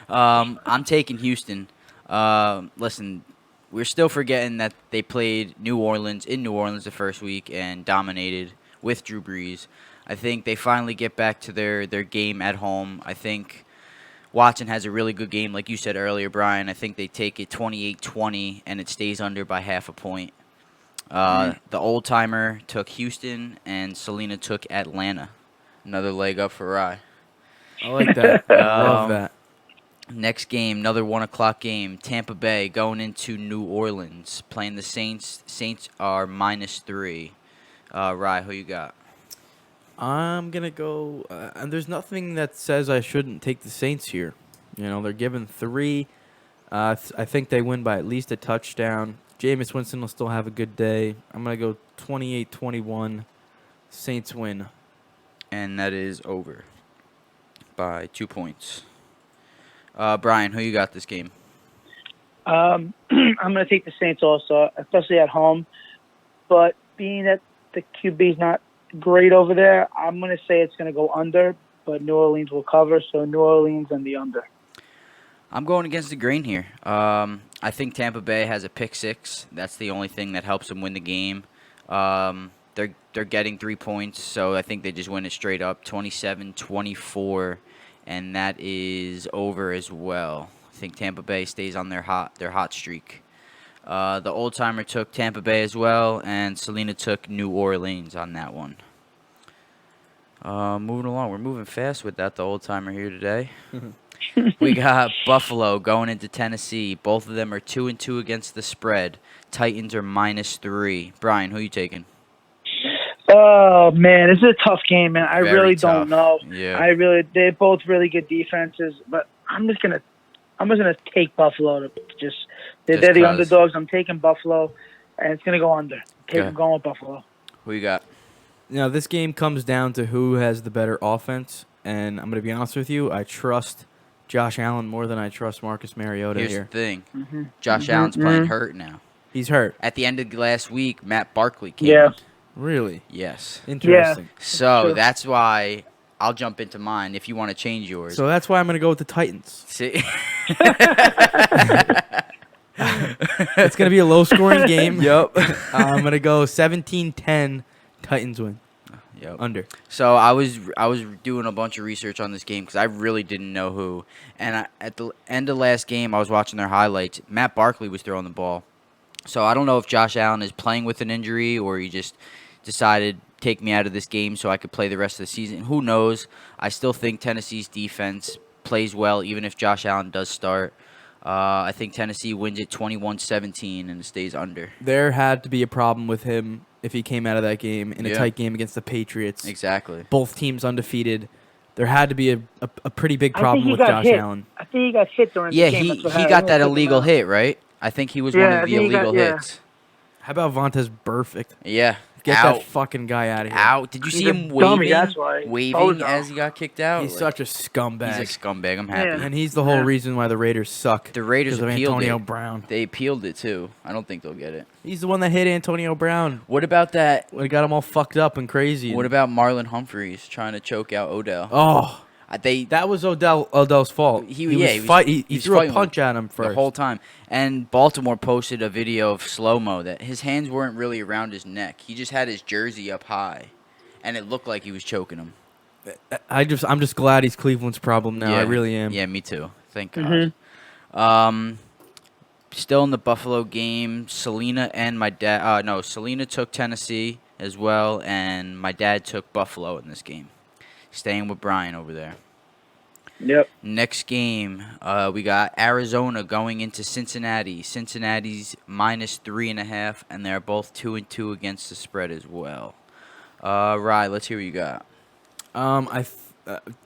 I'm taking Houston. Listen, we're still forgetting that they played New Orleans in New Orleans the first week and dominated with Drew Brees. I think they finally get back to their game at home. I think Watson has a really good game, like you said earlier, Brian. I think they take it 28-20, and it stays under by half a point. The old-timer took Houston, and Selena took Atlanta. Another leg up for Rye. I like that. I love that. Next game, another 1 o'clock game. Tampa Bay going into New Orleans, playing the Saints. Saints are -3. Rye, who you got? I'm going to go, and there's nothing that says I shouldn't take the Saints here. You know, they're given 3. I think they win by at least a touchdown. Jameis Winston will still have a good day. I'm going to go 28-21. Saints win. And that is over by 2 points. Brian, who you got this game? I'm going to take the Saints also, especially at home. But being that the QB's not great over there, I'm going to say it's going to go under, but New Orleans will cover, so New Orleans and the under. I'm going against the grain here. I think Tampa Bay has a pick 6. That's the only thing that helps them win the game. They're getting 3 points, so I think they just win it straight up, 27-24, and that is over as well. I think Tampa Bay stays on their hot streak. The old-timer took Tampa Bay as well, and Selena took New Orleans on that one. Moving along. We're moving fast without the old-timer here today. We got Buffalo going into Tennessee. Both of them are 2-2 against the spread. Titans are -3. Brian, who you taking? Oh man, this is a tough game, man. I Very really tough. don't know. Yeah. They're both really good defenses, but I'm just gonna take Buffalo they're the 'cause. underdogs. I'm taking Buffalo, and it's gonna go under. I'm going with Buffalo. Who you got? Now, this game comes down to who has the better offense, and I'm going to be honest with you, I trust Josh Allen more than I trust Marcus Mariota Here's here. the thing. Josh Allen's playing hurt now. He's hurt. At the end of last week, Matt Barkley came Yeah. in. Really? Yes. Interesting. So true. that's why I'll jump into mine if you want to change yours. So that's why I'm going to go with the Titans. See? It's going to be a low-scoring game. Yep. I'm going to go 17-10, Titans win. Yep. Under. So I was doing a bunch of research on this game because I really didn't know who. And at the end of last game, I was watching their highlights. Matt Barkley was throwing the ball. So I don't know if Josh Allen is playing with an injury or he just decided take me out of this game so I could play the rest of the season. Who knows? I still think Tennessee's defense plays well even if Josh Allen does start. I think Tennessee wins it 21-17 and stays under. There had to be a problem with him if he came out of that game in a Yeah. tight game against the Patriots. Exactly. Both teams undefeated. There had to be a pretty big I problem think he with got Josh hit. Allen. I think he got hit during Yeah, the game. he That's what happened. got that took him illegal out. hit, right? I think he was one Yeah, of I the think he got- illegal yeah. hits. How about Vontez Perfect? Yeah. Get out. that fucking guy out of here. Out. Did you see He's a him dummy, that's why. waving Bozo. as he got kicked out? He's Like, such a scumbag. he's a scumbag. I'm happy. Yeah. And he's the whole Yeah. reason why the Raiders suck. The Raiders because of appealed Antonio it. Brown. They appealed it too. I don't think they'll get it. He's the one that hit Antonio Brown. What about that? When it got him all fucked up and crazy. What about Marlon Humphreys trying to choke out Odell? Oh, They that was Odell's fault. He was was fight. He was threw a fighting punch at him first. the whole time. And Baltimore posted a video of slow-mo that his hands weren't really around his neck. He just had his jersey up high, and it looked like he was choking him. I'm just glad he's Cleveland's problem now. I really am. Yeah, me too. Thank God. Mhm. Still in the Buffalo game, Selena and my dad. Selena took Tennessee as well, and my dad took Buffalo in this game. Staying with Brian over there. Yep. Next game, we got Arizona going into Cincinnati. Cincinnati's -3.5, and they're both 2-2 against the spread as well. Rye, let's hear what you got.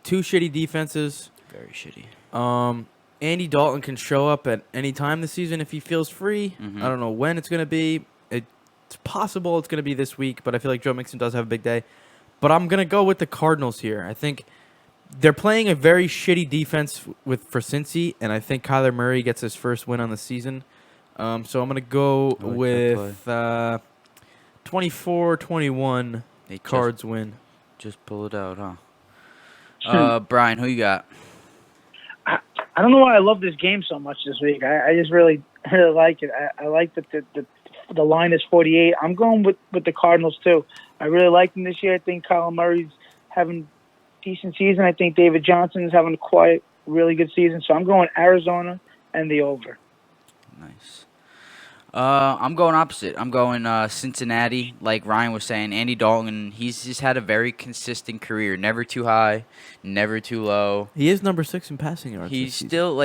Two shitty defenses. Very shitty. Andy Dalton can show up at any time this season if he feels free. Mhm. I don't know when it's going to be. It's possible it's going to be this week, but I feel like Joe Mixon does have a big day. But I'm going to go with the Cardinals here. I think they're playing a very shitty defense for Cincy, and I think Kyler Murray gets his first win on the season. So I'm going to go I like with 24-21. They Cards win. just pull it out, huh? Brian, who you got? I don't know why I love this game so much this week. I just really I really like it. I like that the line is 48. I'm going with the Cardinals too. I really like them this year. I think Kyler Murray's having a decent season. I think David Johnson is having a quiet, really good season. So I'm going Arizona and the over. Nice. I'm going opposite. I'm going Cincinnati. Like Ryan was saying, Andy Dalton, he's just had a very consistent career. Never too high, never too low. He is number 6 in passing yards. He's still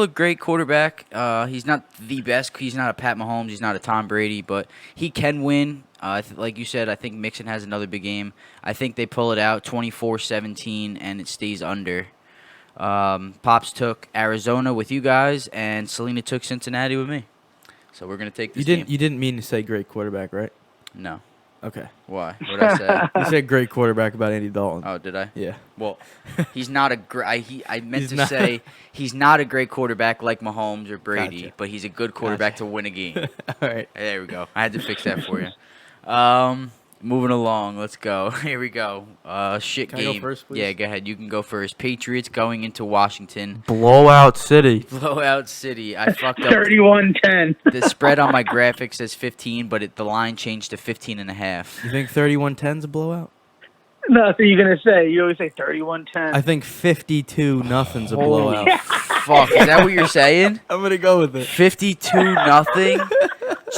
a great quarterback. He's not the best. He's not a Pat Mahomes. He's not a Tom Brady, but he can win. Like you said, I think Mixon has another big game. I think they pull it out 24-17, and it stays under. Pops took Arizona with you guys, and Selena took Cincinnati with me. So we're gonna take this game. You didn't mean to say great quarterback, right? No. Okay. Why? What did I say? You said great quarterback about Andy Dalton. Oh, did I? Yeah. Well, he's not a great. I meant to say he's not a great quarterback like Mahomes or Brady, Gotcha. but he's a good quarterback to win a game. All right. There we go. I had to fix that for you. Moving along. Let's go. Here we go. Shit Can I game. go first, please? Yeah, go ahead. You can go first. Patriots going into Washington. Blowout City. Blowout City. I fucked up. 31-10. The spread on my graphic says 15, but the line changed to 15.5. You think 31-10's a blowout? No, so you're gonna say you always say 31-10. I think 52-0's a blowout. Fuck, is that what you're saying? I'm gonna go with it. 52-0?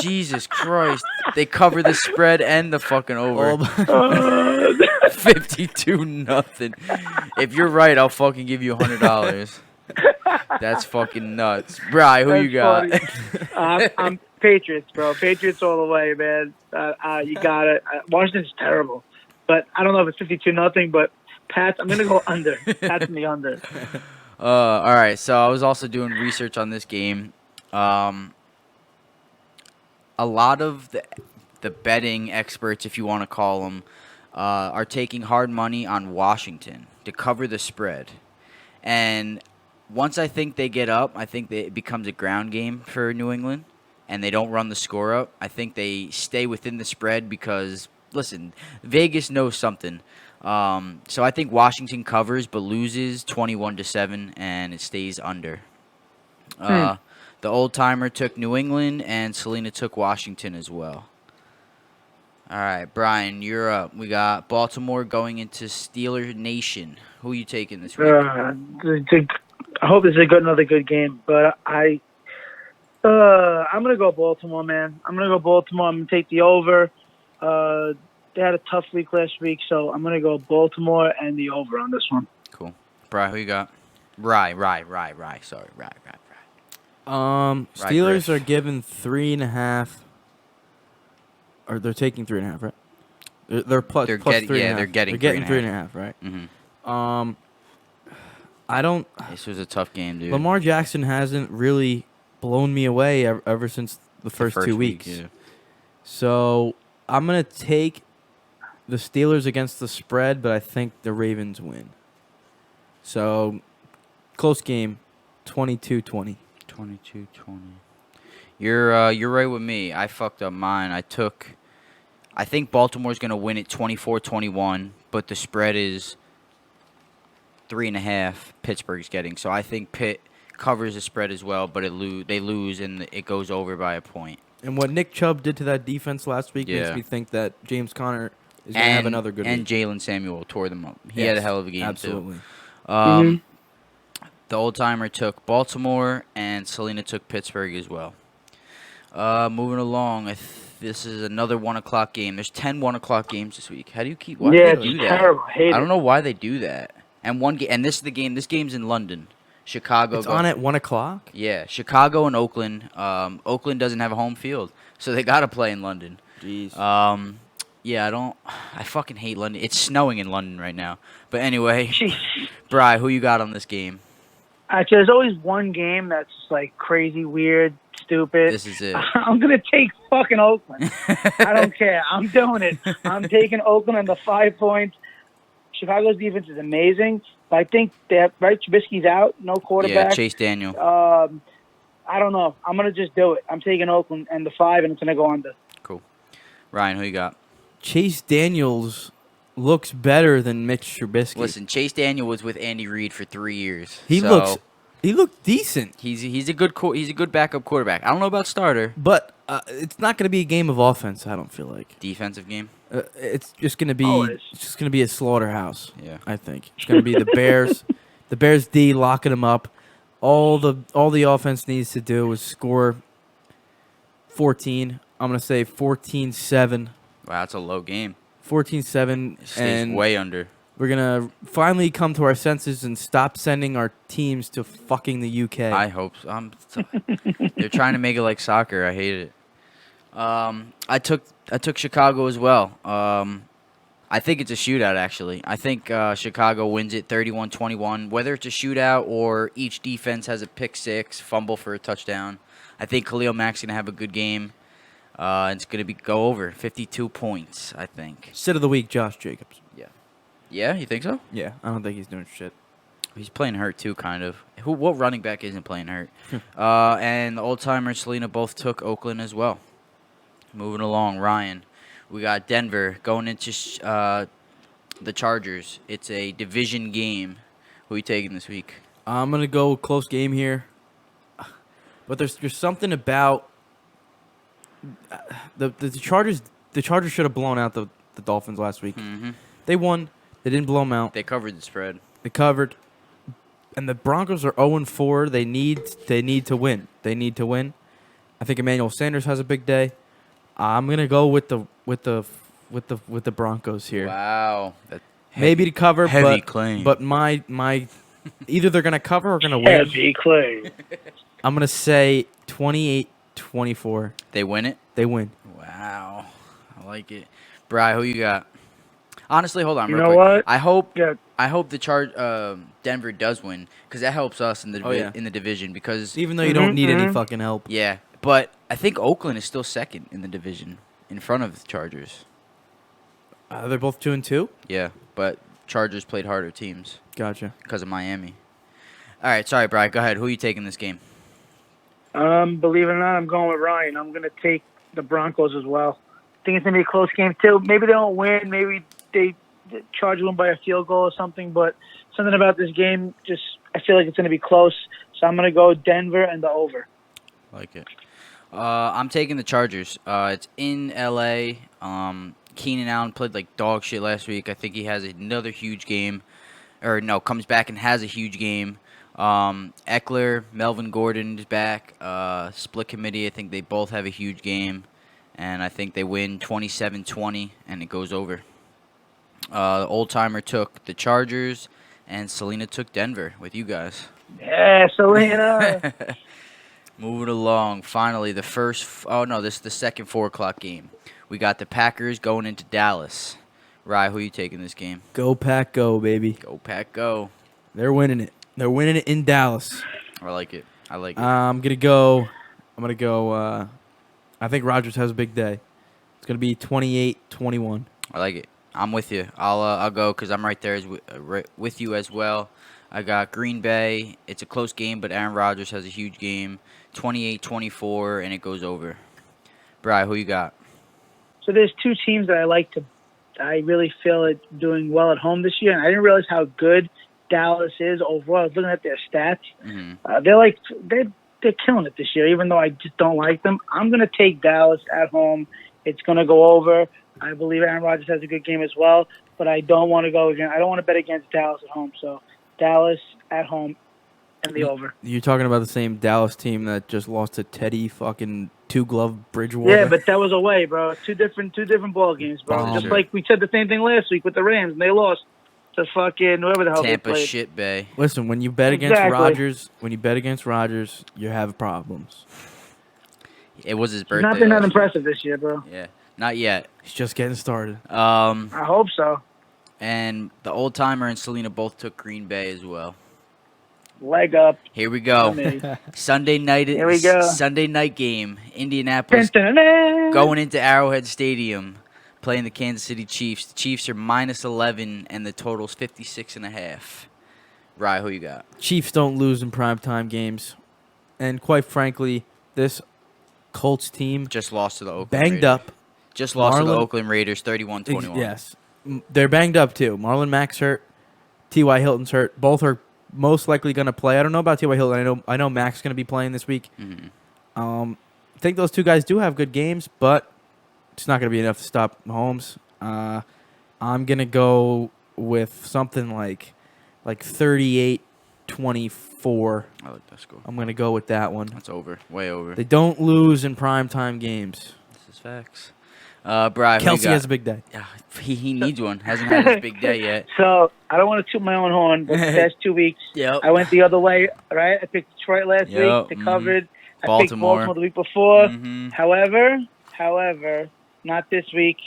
Jesus Christ. They cover the spread and the fucking over. 52-0. If you're right, I'll fucking give you $100. That's fucking nuts. Bri, who you got? I'm Patriots, bro. Patriots all the way, man. You got it. Washington's terrible. But I don't know if it's 52-0, but Pats, I'm going to go under. Pats in the under. All right, so I was also doing research on this game. A lot of the betting experts, if you want to call them, are taking hard money on Washington to cover the spread. And once I think they get up, I think it becomes a ground game for New England, and they don't run the score up. I think they stay within the spread because, listen, Vegas knows something. So I think Washington covers but loses 21-7, and it stays under. The old-timer took New England, and Selena took Washington as well. All right, Brian, you're up. We got Baltimore going into Steeler Nation. Who are you taking this week? I hope this is another good game, but I'm going to go Baltimore, man. I'm going to go Baltimore. I'm going to take the over. They had a tough week last week, so I'm going to go Baltimore and the over on this one. Cool. Brian, who you got? Rye. Sorry, Rye. Steelers Griff. are given 3.5. Or they're taking 3.5, right? They're plus 3.5. Yeah, they're getting 3.5, right? Mm-hmm. I don't. This was a tough game, dude. Lamar Jackson hasn't really blown me away ever since the first 2 weeks. Yeah. So I'm gonna take the Steelers against the spread, but I think the Ravens win. So close game, 22-20. 22-20. You're right with me. I fucked up mine. I think Baltimore's going to win it 24-21, but the spread is 3.5 Pittsburgh's getting. So I think Pitt covers the spread as well, but they lose and it goes over by a point. And what Nick Chubb did to that defense last week makes me think that James Conner is going to have another good week. And Jalen Samuel tore them up. He had a hell of a game, absolutely. too. The old-timer took Baltimore, and Selena took Pittsburgh as well. Moving along, this is another 1 o'clock game. There's 10 1 o'clock games this week. How do you keep? Why do they do it's that? terrible. I hate I don't it. know why they do that. And this is the game. This game's in London, Chicago. It's on at 1 o'clock? Yeah, Chicago and Oakland. Oakland doesn't have a home field, so they got to play in London. Jeez. Yeah, I fucking hate London. It's snowing in London right now. But anyway, Jeez. Bri, who you got on this game? Actually, there's always one game that's like crazy, weird, stupid. This is it. I'm going to take fucking Oakland. I don't care. I'm doing it. I'm taking Oakland on the 5 points. Chicago's defense is amazing, but I think that, right, Trubisky's out, no quarterback. Yeah, Chase Daniel. I don't know. I'm going to just do it. I'm taking Oakland and the 5, and it's going to go under. Cool. Ryan, who you got? Chase Daniels looks better than Mitch Trubisky. Listen, Chase Daniel was with Andy Reid for 3 years. He so looks He looked decent, He's a good backup quarterback. I don't know about starter. but it's not going to be a game of offense. I don't feel like Defensive game. it's just going to be Always. a slaughterhouse. Yeah. I think it's going to be the Bears, the Bears D locking them up. All the offense needs to do is score 14. I'm going to say 14-7. Wow, that's a low game. 14-7, It stays and way under. we're gonna finally come to our senses and stop sending our teams to fucking the UK. I hope so. They're trying to make it like soccer. I hate it. I took Chicago as well. I think it's a shootout, actually. I think Chicago wins it 31-21. Whether it's a shootout or each defense has a pick six, fumble for a touchdown, I think Khalil Mack's going to have a good game. It's going to go over 52 points, I think. Sit of the week, Josh Jacobs. Yeah, you think so? Yeah, I don't think he's doing shit. He's playing hurt, too, kind of. What running back isn't playing hurt? And the old-timer Selena both took Oakland as well. Moving along, Ryan. We got Denver going into the Chargers. It's a division game. Who are you taking this week? I'm gonna go close game here, but there's something about the Chargers. The Chargers should have blown out the Dolphins last week. Mm-hmm. They won. They didn't blow them out. They covered the spread. They covered. And the Broncos are 0-4. They need to win. They need to win. I think Emmanuel Sanders has a big day. I'm gonna go with the Broncos here. Wow. Maybe to cover, heavy claim. But my either they're gonna cover or gonna win. Heavy clay. I'm gonna say 28-24. They win it? They win. Wow. I like it. Bri, who you got? Honestly, hold on You real know quick. what? I Yeah. hope the Denver does win because that helps us in the division because Even though you don't need any Mhm. fucking help. yeah, but I think Oakland is still second in the division in front of the Chargers. They're both 2-2. Yeah, but Chargers played harder teams Gotcha. because of Miami. All right, sorry, Bri. Go ahead. Who are you taking this game? Believe it or not, I'm going with Ryan. I'm going to take the Broncos as well. I think it's going to be a close game, too. Maybe they don't win. Maybe the Chargers win by a field goal or something. But something about this game, I feel like it's going to be close. So I'm going to go Denver and the over. Like it. I'm taking the Chargers. It's in L.A. Keenan Allen played like dog shit last week. I think he has another huge game. Or, no, comes back and has a huge game. Eckler, Melvin Gordon is back. Split committee, I think they both have a huge game. And I think they win 27-20, and it goes over. Old Timer took the Chargers, and Selena took Denver with you guys. Yeah, Selena. Moving along, finally, this is the second 4 o'clock game. We got the Packers going into Dallas. Rye, who are you taking this game? Go Pack, go baby. Go Pack, go. They're winning it. They're winning it in Dallas. I like it. I'm gonna go. I think Rodgers has a big day. It's gonna be 28-21. I like it. I'm with you. I'll go because I'm right there with you as well. I got Green Bay. It's a close game, but Aaron Rodgers has a huge game. 28-24, and it goes over. Bri, who you got? So there's two teams that I really feel it doing well at home this year, and I didn't realize how good Dallas is overall. I was looking at their stats. Mm-hmm. They're killing it this year, even though I just don't like them. I'm going to take Dallas at home. It's going to go over. I believe Aaron Rodgers has a good game as well, but I don't want to go again. I don't want to bet against Dallas at home. So Dallas at home and the over. You're talking about the same Dallas team that just lost to Teddy fucking two-glove Bridgewater. Yeah, but that was away, bro. Two different ball games, bro. Oh, Just sure. like we said the same thing last week with the Rams, and they lost to fucking whoever the hell Tampa they played. shit bay. Listen, when you bet against Exactly. Rodgers, you have problems. It was his He's birthday. not been that last impressive this year, bro. year. Yeah, not yet. He's just getting started. I hope so. And the Old Timer and Selena both took Green Bay as well. Leg up. Here we go. for me. Sunday night. Here we go. Sunday night game. Indianapolis Dun-dun-dun-dun. going into Arrowhead Stadium, playing the Kansas City Chiefs. The Chiefs are -11, and the total's 56.5. Rye, who you got? Chiefs don't lose in primetime games. And quite frankly, this Colts team Just lost to the Oakland banged Raiders. up. Just lost to the Marlon- Oakland Raiders, 31-21. Yes. They're banged up too. Marlon Mack's hurt. T.Y. Hilton's hurt. Both are most likely going to play. I don't know about T.Y. Hilton. I know Mac's going to be playing this week. Mm-hmm. I think those two guys do have good games, but it's not going to be enough to stop Mahomes. I'm going to go with something like 38-24. I like that score. I'm going to go with that one. That's over. Way over. They don't lose in primetime games. This is facts. Brian, Kelsey has a big day. Yeah, he needs one. Hasn't had his big day yet. So I don't want to toot my own horn, but the past 2 weeks, Yep. I went the other way, right? I picked Detroit last Yep, week. They covered. I picked Baltimore. Baltimore the week before. Mm-hmm. However, not this week.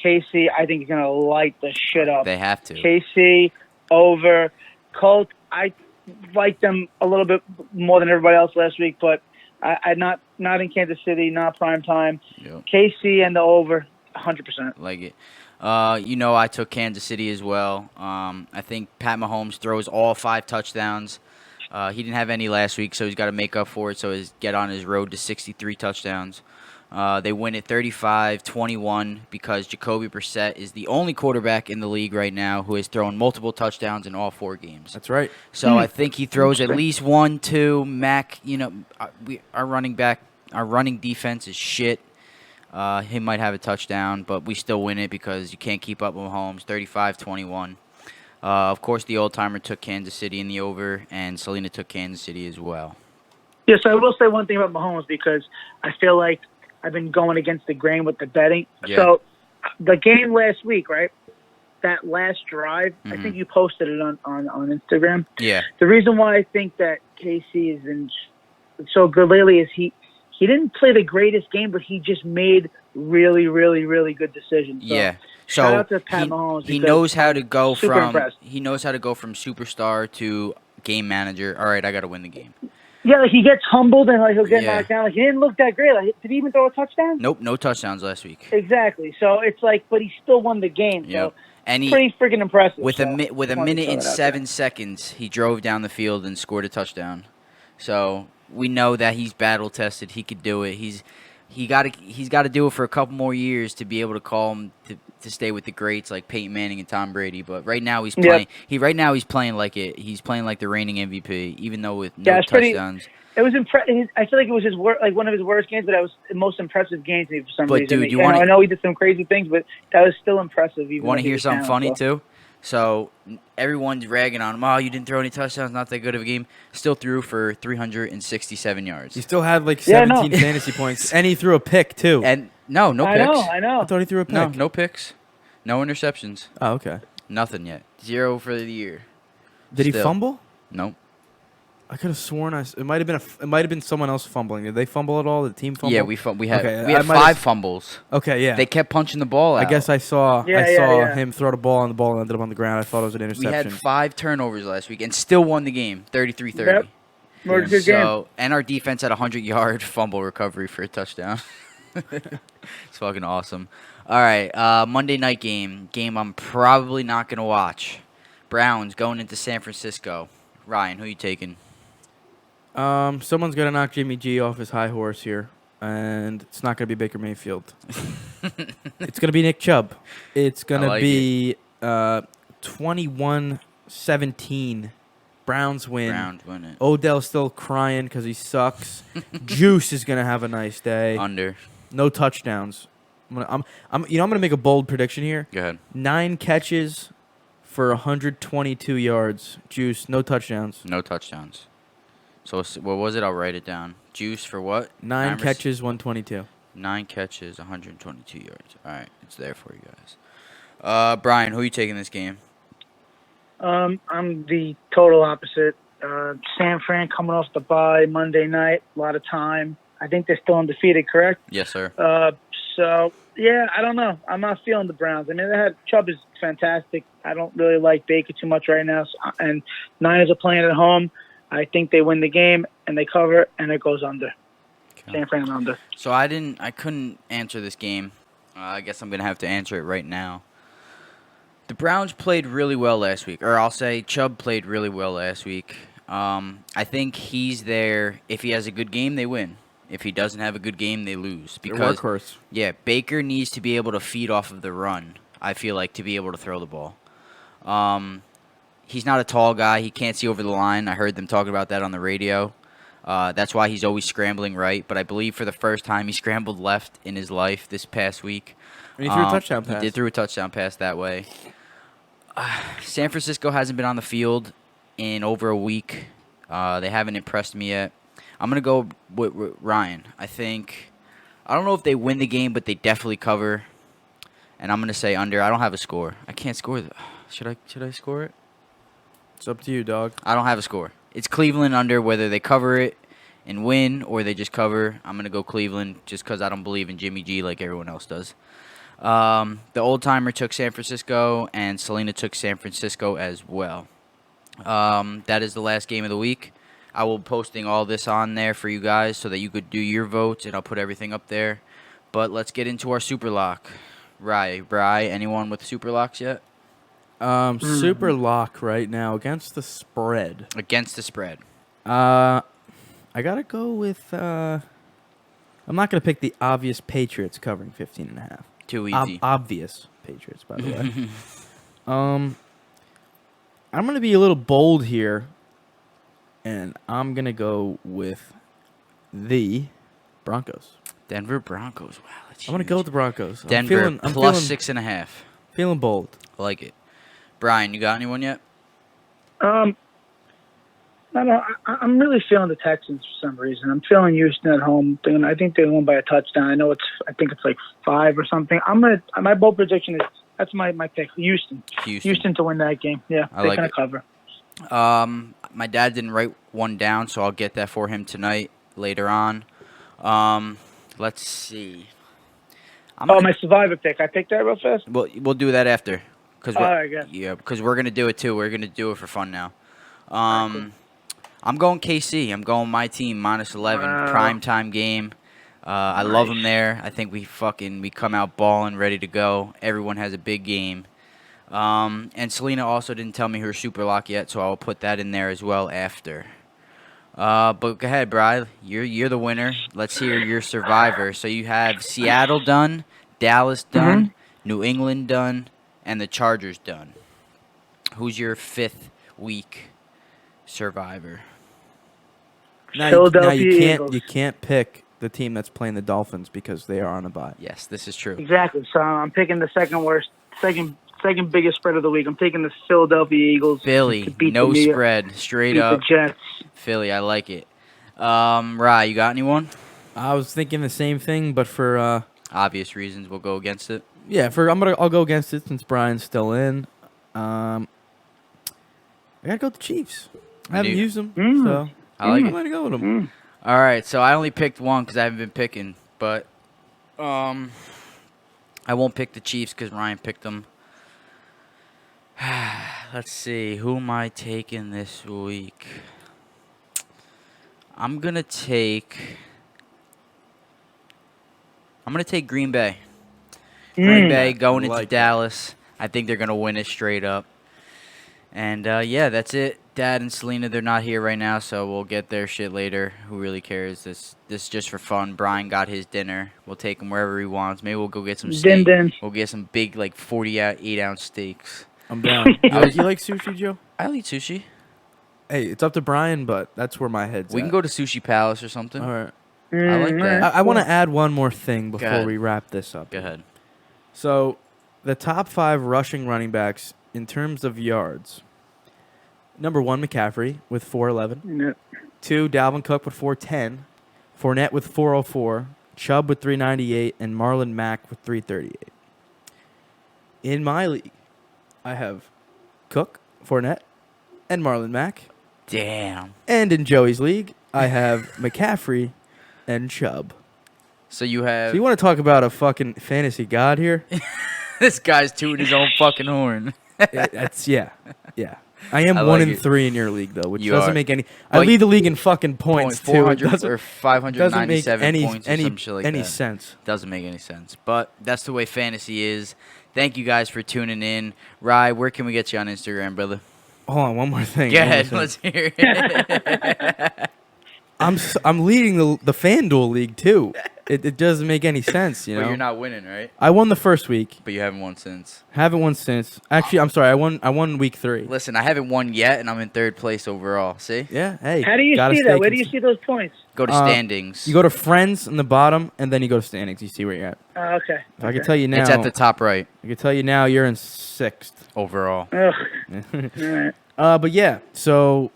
KC, I think, is going to light the shit up. They have to. KC over Colts. I liked them a little bit more than everybody else last week, but I not in Kansas City, not prime time. Yep. KC and the over, 100%. Like it. I took Kansas City as well. I think Pat Mahomes throws all 5 touchdowns. He didn't have any last week, so he's got to make up for it. So he's get on his road to 63 touchdowns. They win at 35-21 because Jacoby Brissett is the only quarterback in the league right now who has thrown multiple touchdowns in all 4 games. That's right. So I think he throws at least 1, 2. Mac, our running defense is shit. He might have a touchdown, but we still win it because you can't keep up with Mahomes. 35-21. Of course, the old-timer took Kansas City in the over, and Selena took Kansas City as well. Yes, I will say one thing about Mahomes because I feel like I've been going against the grain with the betting. Yeah. So the game last week, right, that last drive, I think you posted it on Instagram. Yeah. The reason why I think that KC has been so good lately is he didn't play the greatest game, but he just made really, really, really good decisions. So Yeah. shout So out to Pat Mahomes he because knows how to go super from impressed. superstar to game manager. All right, I got to win the game. Yeah, like he gets humbled and like he'll get Yeah. knocked down. Like he didn't look that great. Like, did he even throw a touchdown? Nope, no touchdowns last week. Exactly. So it's like, but he still won the game. Yep. So And pretty freaking impressive. with so a just wanted to minute throw and that out 7 seconds, he drove down the field and scored a touchdown. So we know that he's battle tested. He could do it. He's got to do it for a couple more years to be able to call him to stay with the greats like Peyton Manning and Tom Brady. But right now he's playing. He's playing like it. He's playing like the reigning MVP, even though with no touchdowns. It was impressive. I feel like it was one of his worst games, but that was the most impressive game to me for some But, reason. dude, I know he did some crazy things, but that was still impressive. You want to hear something funny too? So everyone's ragging on him. Oh, you didn't throw any touchdowns. Not that good of a game. Still threw for 367 yards. He still had like 17 fantasy points, and he threw a pick too. And no picks. I know. I thought he threw a pick. No picks. No interceptions. Oh, okay. Nothing yet. 0 for the year. Did he Still. fumble? Nope. I could have sworn it might have been someone else fumbling. Did they fumble at all? Did the team fumble? Yeah, we had Okay, we had I might 5 have- fumbles. Okay, yeah. They kept punching the ball out. I guess I saw Yeah. him throw the ball, and the ball ended up on the ground. I thought it was an we interception. had 5 turnovers last week and still won the game, 33-30. Yep. More good game. So, and our defense had a 100-yard fumble recovery for a touchdown. It's fucking awesome. All right, Monday night game I'm probably not going to watch. Browns going into San Francisco. Ryan, who you taking? Someone's gonna knock Jimmy G off his high horse here, and it's not gonna be Baker Mayfield. It's gonna be Nick Chubb. It's gonna like be 21-17. Browns win. Browns win it. Odell's still crying because he sucks. Juice is gonna have a nice day. Under. No touchdowns. I'm gonna make a bold prediction here. Go ahead. 9 catches for 122 yards. Juice, no touchdowns. No touchdowns. So what was it? I'll write it down. Juice for what? 9 catches, 122. 9 catches, 122 yards. All right, it's there for you guys. Brian, who are you taking this game? I'm the total opposite. San Fran coming off the bye Monday night, a lot of time. I think they're still undefeated, correct? Yes, sir. So, yeah, I don't know. I'm not feeling the Browns. I mean, Chubb is fantastic. I don't really like Baker too much right now. And Niners are playing at home. I think they win the game, and they cover, and it goes under. Okay. San Fran under. So I couldn't answer this game. I guess I'm going to have to answer it right now. The Browns played really well last week. Or I'll say Chubb played really well last week. I think he's there. If he has a good game, they win. If he doesn't have a good game, they lose. Because workhorse. Yeah, Baker needs to be able to feed off of the run, I feel like, to be able to throw the ball. he's not a tall guy. He can't see over the line. I heard them talking about that on the radio. That's why he's always scrambling right. But I believe for the first time he scrambled left in his life this past week. And he threw a touchdown pass. He did throw a touchdown pass that way. San Francisco hasn't been on the field in over a week. They haven't impressed me yet. I'm going to go with Ryan. I don't know if they win the game, but they definitely cover. And I'm going to say under. I don't have a score. I can't score. Should I score it? It's up to you, dog. I don't have a score. It's Cleveland under, whether they cover it and win or they just cover. I'm going to go Cleveland just because I don't believe in Jimmy G like everyone else does. The old-timer took San Francisco, and Selena took San Francisco as well. That is the last game of the week. I will be posting all this on there for you guys so that you could do your votes, and I'll put everything up there. But let's get into our Super Lock. Bri, anyone with Super Locks yet? Super lock right now against the spread. Against the spread. I gotta go with. I'm not gonna pick the obvious Patriots covering 15.5. Too easy. Obvious Patriots, by the way. I'm gonna be a little bold here, and I'm gonna go with the Broncos. Denver Broncos. Wow, that's I'm gonna go with the Broncos. Denver I'm plus 6.5. Feeling bold. I like it. Brian, you got anyone yet? I don't know. I'm really feeling the Texans for some reason. I'm feeling Houston at home. I think they won by a touchdown. I think it's like 5 or something. My bold prediction is that's my pick. Houston to win that game. Yeah, they're gonna cover. My dad didn't write one down, so I'll get that for him tonight later on. Let's see. My survivor pick. I picked that real fast. We'll do that after. I guess. Yeah, because we're gonna do it too. We're gonna do it for fun now. I'm going KC. I'm going my team minus 11 primetime game. I love them there. I think we come out balling, ready to go. Everyone has a big game. And Selena also didn't tell me her Super Lock yet, so I'll put that in there as well after. But go ahead, Bri. You're the winner. Let's hear your survivor. So you have Seattle done, Dallas done, New England done, and the Chargers done. Who's your 5th week survivor? You can't pick the team that's playing the Dolphins because they are on a bye. Yes, this is true. Exactly. So I'm picking the second biggest spread of the week. I'm taking the Philadelphia Eagles. Philly, no spread, straight up. The Jets. Philly, I like it. Rye, you got anyone? I was thinking the same thing, but for obvious reasons, we'll go against it. Yeah, I'll go against it since Brian's still in. I gotta go with the Chiefs. I haven't used them, so I'm gonna go with them. All right, so I only picked one because I haven't been picking, but I won't pick the Chiefs because Ryan picked them. Let's see, who am I taking this week? I'm gonna take Green Bay. Green Bay going into Dallas. I think they're gonna win it straight up. And yeah, that's it. Dad and Selena, they're not here right now, so we'll get their shit later. Who really cares? This is just for fun. Brian got his dinner. We'll take him wherever he wants. Maybe we'll go get some steak. We'll get some big, like 48-ounce steaks. I'm down. You like sushi, Joe? I'll eat sushi. Hey, it's up to Brian, but that's where my head's We at. can go to Sushi Palace or something. All right. I like that. I want to add one more thing before we wrap this up. Go ahead. So, the top 5 rushing running backs in terms of yards. Number 1, McCaffrey with 411. Yep. 2, Dalvin Cook with 410. Fournette with 404. Chubb with 398. And Marlon Mack with 338. In my league, I have Cook, Fournette, and Marlon Mack. Damn. And in Joey's league, I have McCaffrey and Chubb. So you have... So you want to talk about a fucking fantasy god here? This guy's tooting his own fucking horn. Yeah. I am 1-3 in your league though, which doesn't make any. I lead the league in fucking points too. 400 or 597 points or some shit like any that. sense. Doesn't make any sense, but that's the way fantasy is. Thank you guys for tuning in. Rye, where can we get you on Instagram, brother? Hold on, one more thing. Go ahead, let's hear it. I'm leading the FanDuel league too. it doesn't make any sense, you know. But you're not winning, right? I won the first week. But you haven't won since. Haven't won since. Actually, I'm sorry. I won week 3. Listen, I haven't won yet, and I'm in 3rd place overall. See? Yeah. Hey. How do you gotta see stay that? Where do you cons- see those points? Go to standings. You go to friends in the bottom, and then you go to standings. You see where you're at. Okay. If I can tell you now. It's at the top right I can tell you now. You're in 6th. overall. Ugh. All right. But yeah. So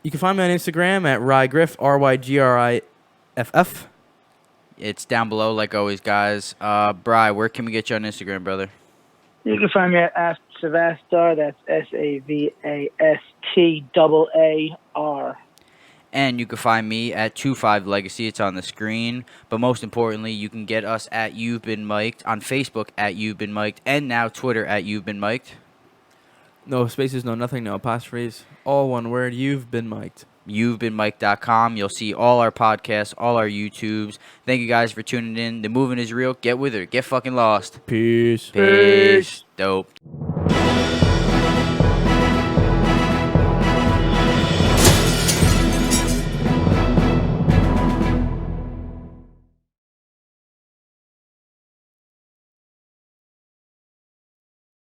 you can find me on Instagram at Rygriff, RYGRIFF. It's down below, like always, guys. Bri, where can we get you on Instagram, brother? You can find me at Ask Savastar. That's SAVASTAAR. And you can find me at 25 Legacy. It's on the screen. But most importantly, you can get us at You've Been Mic'd, on Facebook at You've Been Mic'd, and now Twitter at You've Been Mic'd. No spaces, no nothing, no apostrophes. All one word. You've been mic'd. You'veBeenMic'd.com. You'll see all our podcasts, all our YouTubes. Thank you guys for tuning in. The movement is real. Get with it. Get fucking lost. Peace. Peace. Dope.